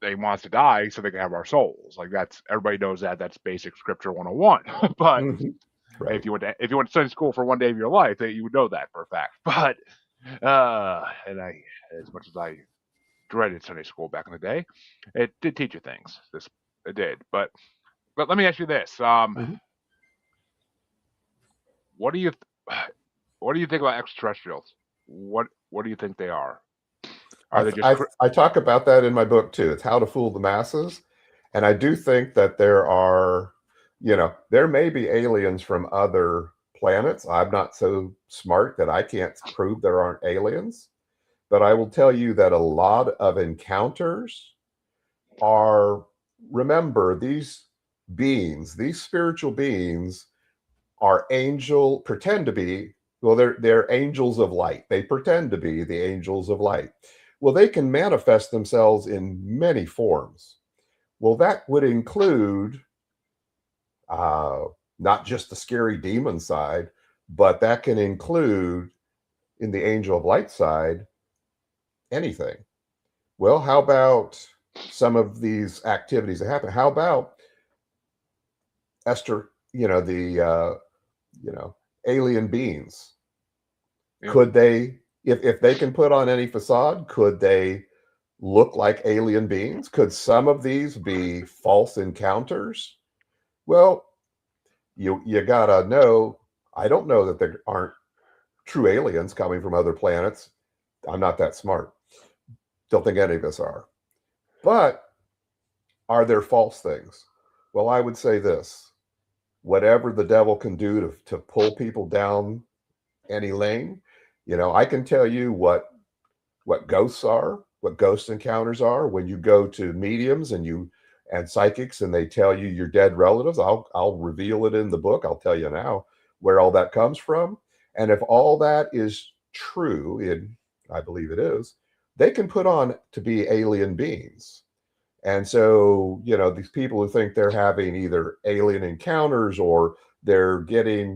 they want us to die so they can have our souls. Like that's everybody knows that. That's basic scripture 101. But Mm-hmm. Right. if you went to Sunday school for one day of your life, you would know that for a fact. But and I as much as I dreaded Sunday school back in the day, it did teach you things. This it did. But let me ask you this. Mm-hmm. What do you what do you think about extraterrestrials? What do you think they are? Are they just I talk about that in my book too. It's How to Fool the Masses. And I do think that there are, there may be aliens from other planets. I'm not so smart that I can't prove there aren't aliens. But I will tell you that a lot of encounters are, remember, these beings, these spiritual beings are pretend to be, well, they're angels of light. They pretend to be the angels of light. Well, they can manifest themselves in many forms. Well, that would include uh, not just the scary demon side, but that can include in the angel of light side anything. Well, how about some of these activities that happen? How about Esther, you know, alien beings? yeah. Could they, if they can put on any facade, could they look like alien beings? Could some of these be false encounters? Well, you gotta know. I don't know that there aren't true aliens coming from other planets. I'm not that smart. Don't think any of us are. But are there false things? Well, I would say this: whatever the devil can do to pull people down any lane, I can tell you what ghosts are, what ghost encounters are. When you go to mediums and psychics and they tell you your dead relatives, I'll reveal it in the book. I'll tell you now where all that comes from. And if all that is true, I believe it is, they can put on to be alien beings. And so, these people who think they're having either alien encounters or they're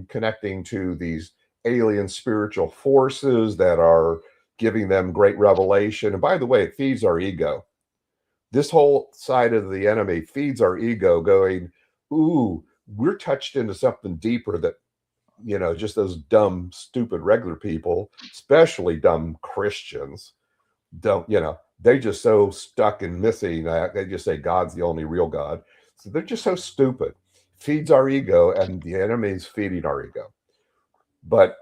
connecting to these alien spiritual forces that are giving them great revelation. And by the way, it feeds our ego. This whole side of the enemy feeds our ego, going, ooh, we're touched into something deeper that, just those dumb, stupid, regular people, especially dumb Christians, don't, they just so stuck in missing that they just say God's the only real God. So they're just so stupid. Feeds our ego, and the enemy's feeding our ego. But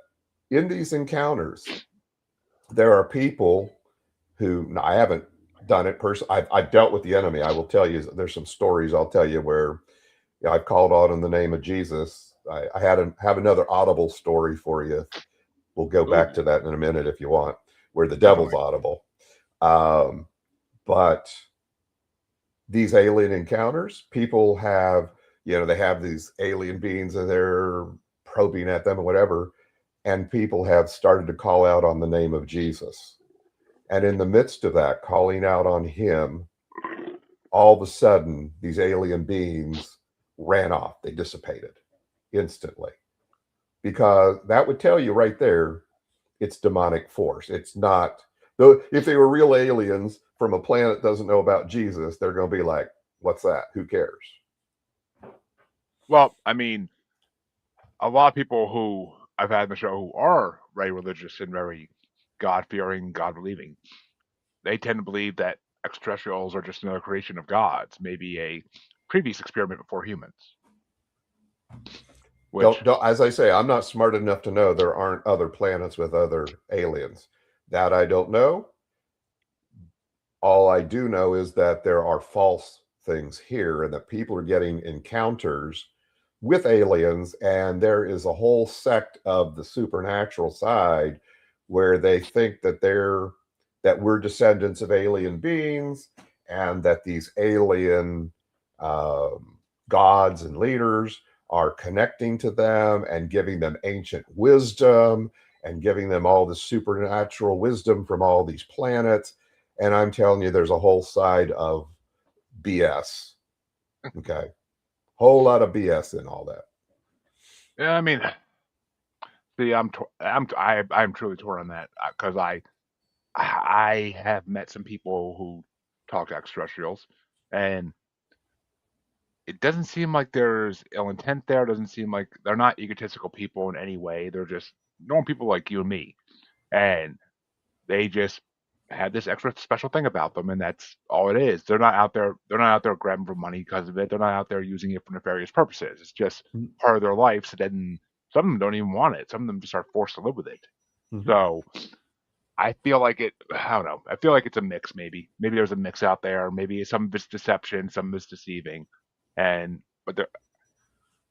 in these encounters, there are people who, now, I haven't done it personally. I've dealt with the enemy. I will tell you, there's some stories I'll tell you where I've called out in the name of Jesus. I have another audible story for you. We'll go back Ooh, to that in a minute if you want, where the devil's definitely. audible. Um, but these alien encounters, people have, they have these alien beings and they're probing at them or whatever. And people have started to call out on the name of Jesus. And in the midst of that, calling out on him, all of a sudden, these alien beings ran off. They dissipated instantly. Because that would tell you right there, it's demonic force. It's not, though, if they were real aliens from a planet that doesn't know about Jesus, they're going to be like, what's that? Who cares? Well, I mean, a lot of people who I've had on the show who are very religious and very God fearing, God believing, they tend to believe that extraterrestrials are just another creation of God's, maybe a previous experiment before humans. Which, Don't, as I say, I'm not smart enough to know there aren't other planets with other aliens. That I don't know. All I do know is that there are false things here and that people are getting encounters with aliens. And there is a whole sect of the supernatural side where they think that we're descendants of alien beings and that these alien gods and leaders are connecting to them and giving them ancient wisdom and giving them all the supernatural wisdom from all these planets. And I'm telling you, there's a whole side of BS. Okay. Whole lot of BS in all that. Yeah, I mean, see, I'm truly torn on that because I have met some people who talk to extraterrestrials, and it doesn't seem like there's ill intent there. It doesn't seem like they're not egotistical people in any way. They're just normal people like you and me, and they just have this extra special thing about them, and that's all it is. They're not out there. They're not out there grabbing for money because of it. They're not out there using it for nefarious purposes. It's just part of their life. So then some of them don't even want it. Some of them just are forced to live with it. Mm-hmm. So I feel like it. I don't know. I feel like it's a mix. Maybe there's a mix out there. Maybe some of it's deception, some of it's deceiving, and but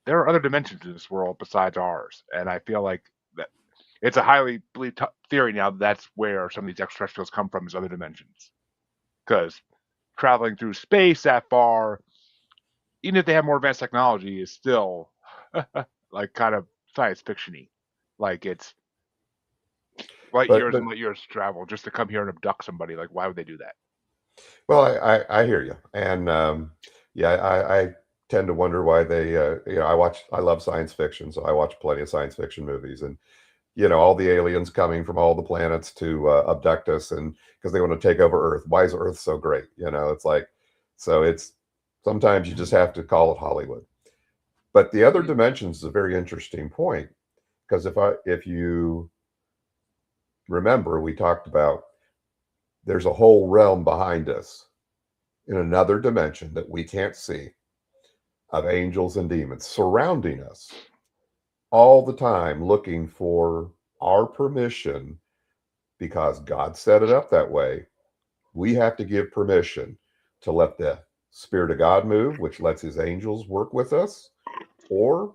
there are other dimensions in this world besides ours, and I feel like that it's a highly believed theory now that that's where some of these extraterrestrials come from is other dimensions. Because traveling through space that far, even if they have more advanced technology, is still like kind of science fictiony. Like it's light But years but and light years to travel just to come here and abduct somebody. Like why would they do that? well, I hear you, and yeah, I tend to wonder why they. I love science fiction, so I watch plenty of science fiction movies, and all the aliens coming from all the planets to abduct us, and because they want to take over Earth. Why is Earth so great? It's like, so it's sometimes you just have to call it Hollywood. But the other dimensions is a very interesting point because if you remember, we talked about there's a whole realm behind us in another dimension that we can't see of angels and demons surrounding us all the time, looking for our permission because God set it up that way. We have to give permission to let the Spirit of God move, which lets his angels work with us, or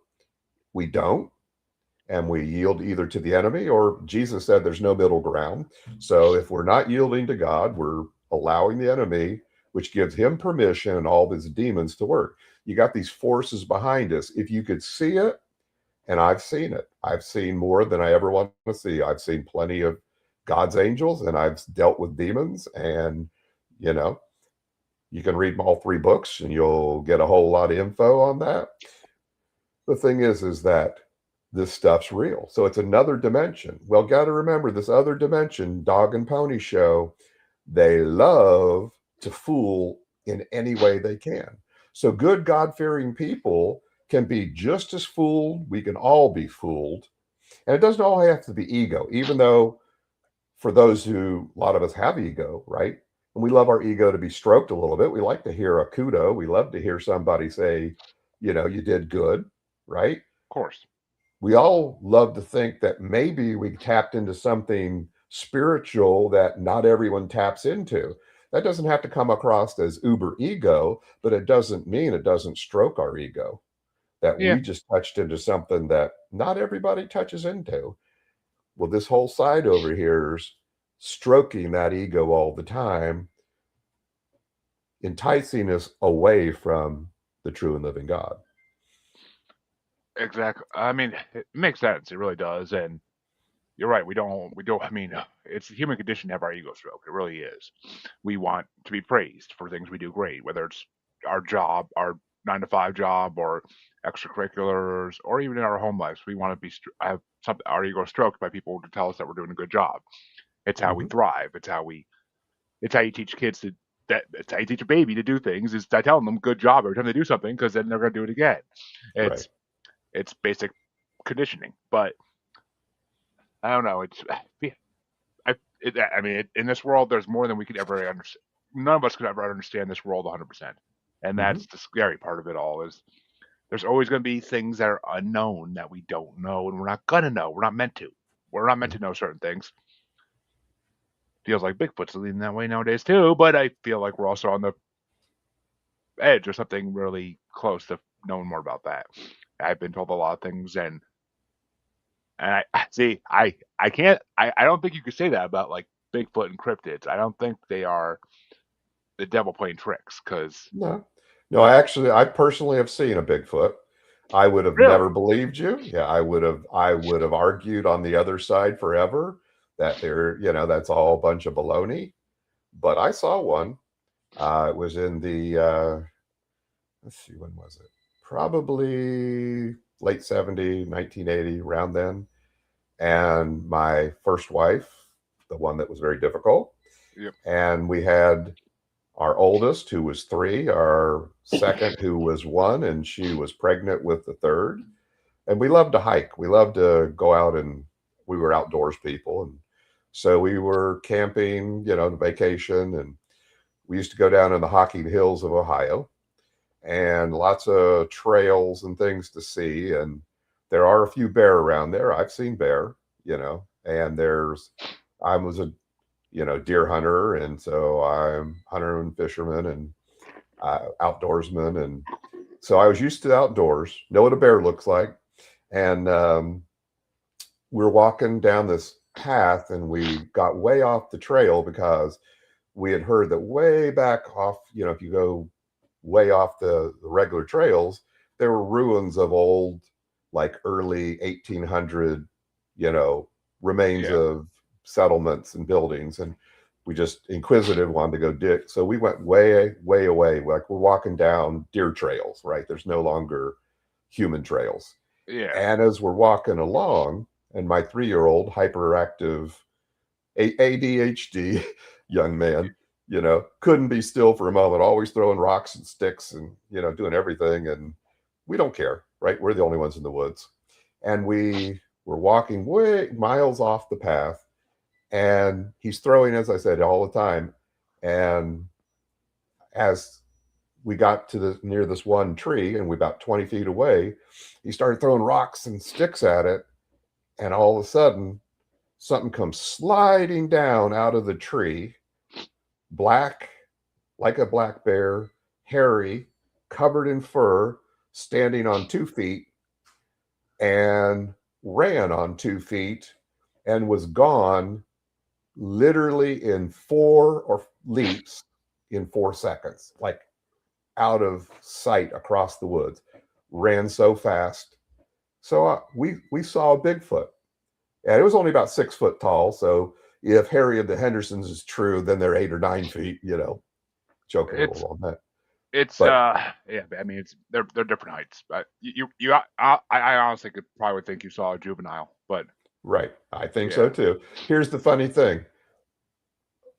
we don't, and we yield either to the enemy, or Jesus said there's no middle ground. So if we're not yielding to God, we're allowing the enemy, which gives him permission and all of his demons to work. You got these forces behind us. If you could see it, and I've seen it, I've seen more than I ever want to see. I've seen plenty of God's angels, and I've dealt with demons, and you know, you can read all three books and you'll get a whole lot of info on that. The thing is that this stuff's real. So it's another dimension. Well, got to remember this other dimension, dog and pony show, they love to fool in any way they can. So good God fearing people can be just as fooled. We can all be fooled. And it doesn't all have to be ego, even though for those who, a lot of us have ego, right? And we love our ego to be stroked a little bit. We like to hear a kudo. We love to hear somebody say, you did good, right? Of course. We all love to think that maybe we tapped into something spiritual that not everyone taps into. That doesn't have to come across as uber ego, but it doesn't mean it doesn't stroke our ego, that Yeah, we just touched into something that not everybody touches into. Well, this whole side over here is stroking that ego all the time, enticing us away from the true and living God. exactly. I mean, it makes sense. It really does. And you're right. We don't. I mean, it's a human condition to have our ego stroke. It really is. We want to be praised for things we do great, whether it's our job, our 9 to 5 job, or extracurriculars, or even in our home lives. We want to have something our ego stroked by people to tell us that we're doing a good job. It's how we Mm-hmm. thrive. It's how you teach kids to. It's how you teach a baby to do things is by telling them good job every time they do something because then they're going to do it again. Right. It's basic conditioning, but I don't know. I mean, in this world, there's more than we could ever understand. None of us could ever understand this world 100%, and Mm-hmm. that's the scary part of it all. Is there's always going to be things that are unknown that we don't know, and we're not gonna know. We're not meant to. We're not meant to know certain things. Feels like Bigfoot's leading that way nowadays too, but I feel like we're also on the edge or something really close to knowing more about that. I've been told a lot of things, and I see. I can't. I don't think you could say that about like Bigfoot and cryptids. I don't think they are the devil playing tricks. Because No, no, I personally have seen a Bigfoot. I would have really, never believed you. Yeah, I would have argued on the other side forever that that's all a bunch of baloney. but I saw one. It was in the let's see, when was it? Probably late 70, 1980, around then. And my first wife, the one that was very difficult, Yep. and we had our oldest, who was 3, our second, who was 1, and she was pregnant with the third. And we loved to hike. We loved to go out, and we were outdoors people. And so we were camping, vacation. And we used to go down in the Hocking Hills of Ohio, and lots of trails and things to see. And there are a few bear around there. I've seen bear, and I was a, deer hunter. And so I'm hunter and fisherman and outdoorsman. And so I was used to the outdoors, know what a bear looks like. And we're walking down this path, and we got way off the trail because we had heard that way back off, if you go way off the regular trails, there were ruins of old, like early 1800, remains Yeah. of settlements and buildings. And we just inquisitive wanted to go dig. So we went way, way away. Like we're walking down deer trails, right? There's no longer human trails. Yeah. And as we're walking along, and my 3-year-old hyperactive ADHD young man, couldn't be still for a moment, always throwing rocks and sticks and, doing everything. And we don't care, right? We're the only ones in the woods. And we were walking way miles off the path. And he's throwing, as I said, all the time. And as we got to near this one tree, and we about 20 feet away, he started throwing rocks and sticks at it. And all of a sudden, something comes sliding down out of the tree, black, like a black bear, hairy, covered in fur, standing on 2 feet, and ran on 2 feet, and was gone literally in 4 or leaps in 4 seconds, like out of sight across the woods. Ran so fast. So we saw a Bigfoot. And it was only about 6 foot tall. So if Harry of the Hendersons is true, then they're 8 or 9 feet, joking a It's little on that. it's But yeah. I mean, they're different heights. But I honestly could probably think you saw a juvenile, but right, I think so yeah. too. Here's the funny thing.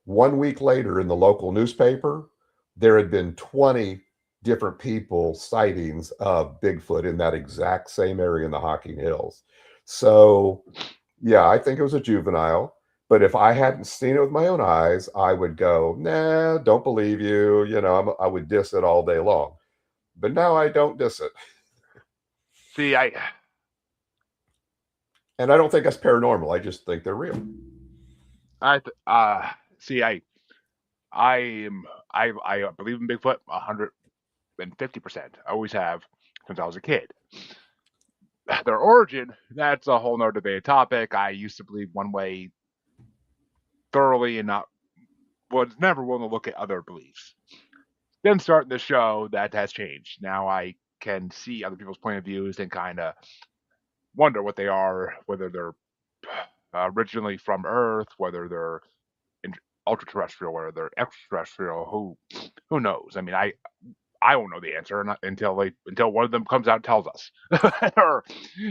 1 week later in the local newspaper, there had been 20 different people sightings of Bigfoot in that exact same area in the Hocking Hills. So yeah, I think it was a juvenile. But if I hadn't seen it with my own eyes, I would go, nah, don't believe you. I would diss it all day long. But now I don't diss it. See, And I don't think that's paranormal. I just think they're real. I see. I am I believe in Bigfoot 150%. I always have since I was a kid. Their origin, that's a whole nother debate topic. I used to believe one way thoroughly and not was never willing to look at other beliefs. Then starting the show, that has changed. Now I can see other people's point of views and kind of wonder what they are, whether they're originally from Earth, whether they're ultra terrestrial, whether they're extraterrestrial. Who knows? I mean, I won't know the answer until one of them comes out and tells us, or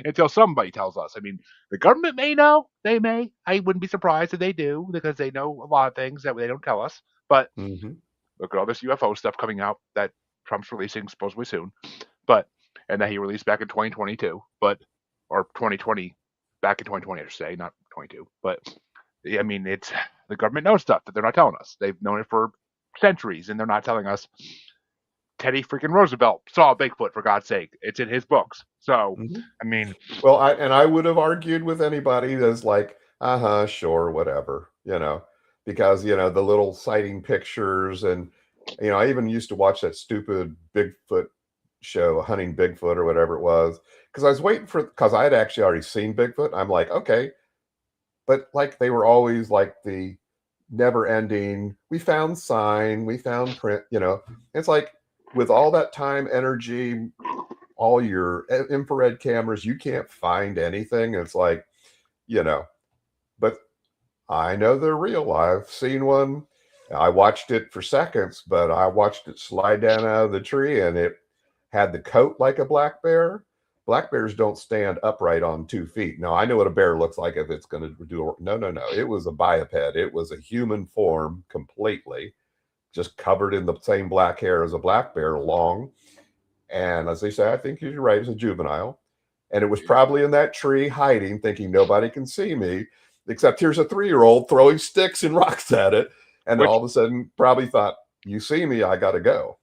until somebody tells us. I mean, the government may know. They may. I wouldn't be surprised if they do because they know a lot of things that they don't tell us. But Mm-hmm. look at all this UFO stuff coming out that Trump's releasing supposedly soon, but and that he released back in 2022, but or 2020, back in 2020, I should say, not 22. But I mean, it's the government knows stuff that they're not telling us. They've known it for centuries, and they're not telling us. Teddy freaking Roosevelt saw Bigfoot, for God's sake. It's in his books. So, Mm-hmm. I mean, Well, I would have argued with anybody that's like, sure, whatever, because the little sighting pictures. And I even used to watch that stupid Bigfoot show, Hunting Bigfoot or whatever it was, because I was waiting because I had actually already seen Bigfoot. I'm like, okay, but like they were always like the never ending, we found sign, we found print. It's like with all that time, energy, all your infrared cameras, you can't find anything. It's like, but I know they're real. I've seen one. I watched it for seconds, but I watched it slide down out of the tree, and it had the coat like a black bear. Black bears don't stand upright on 2 feet. Now, I know what a bear looks like if it's going to do. No, no, no. It was a biped. It was a human form completely, just covered in the same black hair as a black bear, long. And as they say, I think you're right, it's a juvenile. And it was probably in that tree hiding, thinking nobody can see me, except here's a 3-year-old throwing sticks and rocks at it. And then all Which, of a sudden, probably thought, you see me, I got to go.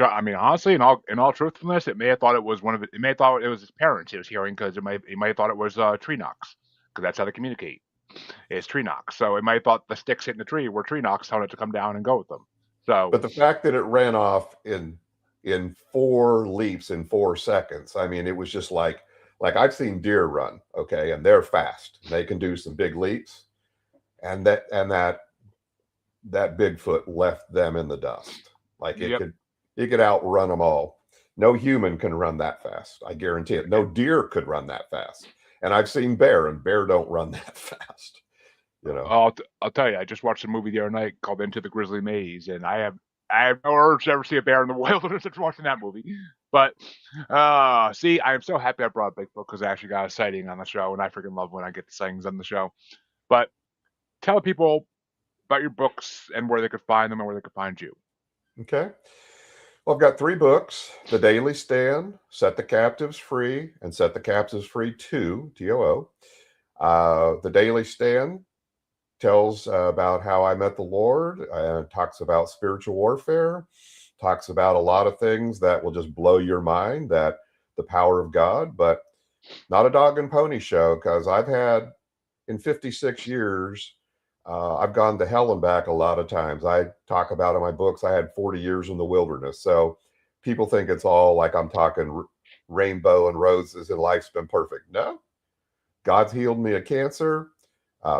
I mean, honestly, in all truthfulness, it may have thought it was one of it. It may have thought it was his parents he was hearing because it might have thought it was tree knocks because that's how they communicate. It's tree knocks. So it might have thought the sticks hitting the tree were tree knocks telling it to come down and go with them. So But the fact that it ran off in 4 leaps in 4 seconds, I mean, it was just like I've seen deer run, okay, and they're fast. They can do some big leaps, and that Bigfoot left them in the dust. Like yep. it could outrun them all. No human can run that fast. I guarantee it. No deer could run that fast. And I've seen bear, and bear don't run that fast. You know. I'll tell you, I just watched a movie the other night called Into the Grizzly Maze, and I have no urge to ever see a bear in the wilderness after watching that movie. But see, I am so happy I brought Bigfoot because I actually got a sighting on the show, and I freaking love when I get the sightings on the show. But tell people about your books and where they could find them and where they could find you. Okay. Well, I've got 3 books: The Daily Stand, Set the Captives Free, and Set the Captives Free 2, TOO. The Daily Stand tells about how I met the Lord, and talks about spiritual warfare, talks about a lot of things that will just blow your mind, that the power of God, but not a dog and pony show, because I've had, in 56 years, I've gone to hell and back a lot of times. I talk about in my books, I had 40 years in the wilderness. So people think it's all like I'm talking rainbow and roses and life's been perfect. No, God's healed me of cancer.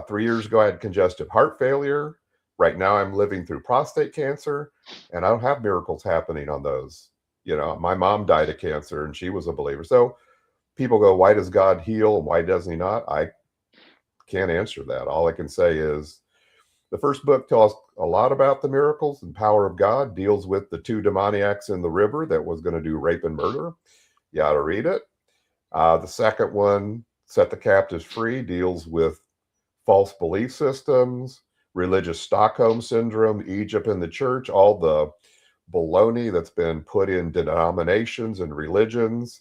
3 years ago, I had congestive heart failure. Right now, I'm living through prostate cancer, and I don't have miracles happening on those. You know, my mom died of cancer, and she was a believer. So people go, why does God heal and why doesn't he not? I can't answer that. All I can say is the first book tells a lot about the miracles and power of God, deals with the 2 demoniacs in the river that was going to do rape and murder. You ought to read it. The second one, Set the Captives Free, deals with false belief systems, religious Stockholm syndrome, Egypt and the church, all the baloney that's been put in denominations and religions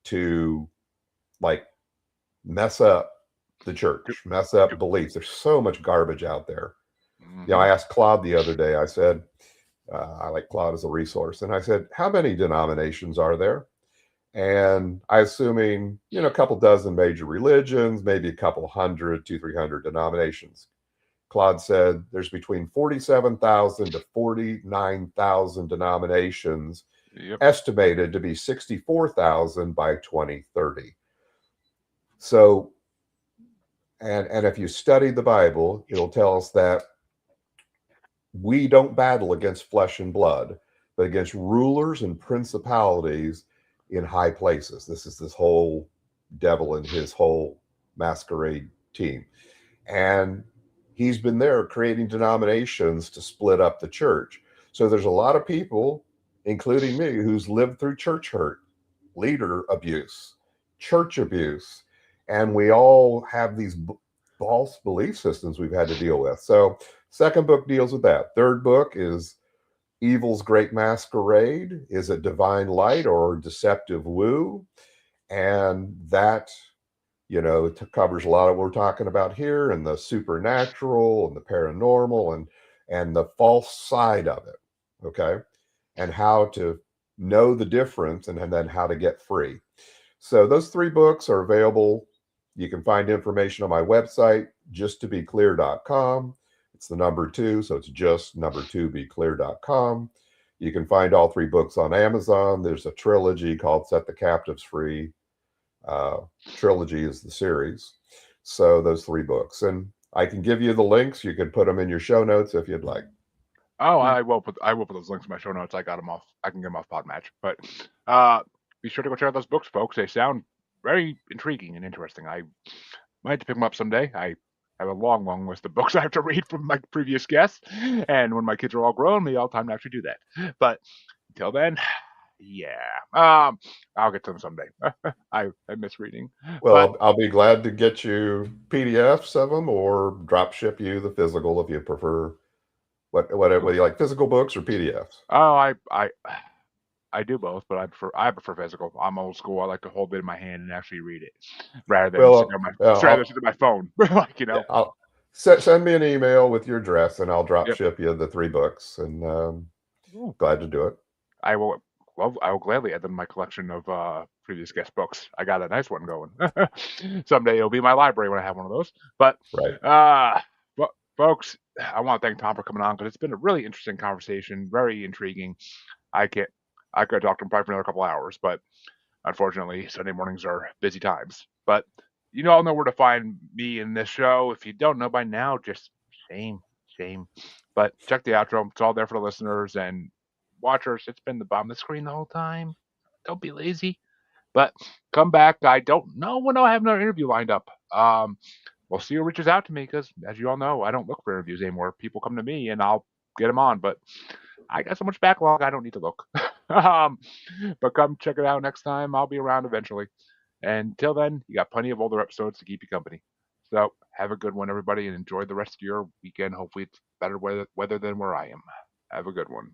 to like mess up the church, mess up beliefs. There's so much garbage out there. You know, Mm-hmm. I asked Claude the other day, I said, I like Claude as a resource. And I said, how many denominations are there? And I assuming, you know, a couple dozen major religions, maybe a couple hundred, 300 denominations. Claude said there's between 47,000 to 49,000 denominations, Yep. estimated to be 64,000 by 2030. So, and if you study the Bible, it'll tell us that we don't battle against flesh and blood, but against rulers and principalities in high places. This is this whole devil and his whole masquerade team. And he's been there creating denominations to split up the church. So there's a lot of people, including me, who's lived through church hurt, leader abuse, church abuse, and we all have these false belief systems we've had to deal with. So second book deals with that. Third book is Evil's Great Masquerade. Is it divine light or deceptive woo? And that, you know, it covers a lot of what we're talking about here, and the supernatural and the paranormal and the false side of it. Okay. And how to know the difference, and then how to get free. So those 3 books are available. You can find information on my website, justtobeclear.com. It's the number 2, so it's just number 2beclear.com. You can find all 3 books on Amazon. There's a trilogy called Set the Captives Free. Uh, Trilogy is the series. So those 3 books. And I can give you the links. You can put them in your show notes if you'd like. Oh, I will put those links in my show notes. I got them off. I can get them off Podmatch. But uh, be sure to go check out those books, folks. They sound very intriguing and interesting. I might have to pick them up someday. I I have a long, long list of books I have to read from my previous guests. And when my kids are all grown, maybe I'll have time to actually do that. But until then, yeah, I'll get to them someday. I miss reading, but Well, I'll be glad to get you PDFs of them or drop ship you the physical if you prefer. What do you like, physical books or PDFs? oh, I do both, but I prefer physical. I'm old school. I like to hold it in my hand and actually read it rather than Well, sit on my phone. Like yeah, I'll send me an email with your address and I'll drop Yep. ship you the 3 books. And Ooh. glad to do it. I will. Well, I will gladly add them to my collection of previous guest books. I got a nice one going. Someday it'll be my library when I have one of those. But, Right. uh, but folks, I want to thank Tom for coming on because it's been a really interesting conversation, very intriguing. I can't. I could talk to him probably for another couple hours, but unfortunately, Sunday mornings are busy times. But you all know where to find me in this show. If you don't know by now, just shame, shame. But check the outro. It's all there for the listeners and watchers. It's been the bottom of the screen the whole time. Don't be lazy. But come back. I don't know when I'll have another interview lined up. We'll see who reaches out to me because, as you all know, I don't look for interviews anymore. People come to me and I'll get them on. But I got so much backlog, I don't need to look. um, but come check it out next time. I'll be around eventually. And until then, you got plenty of older episodes to keep you company. So have a good one, everybody, and enjoy the rest of your weekend. Hopefully, it's better weather than where I am. Have a good one.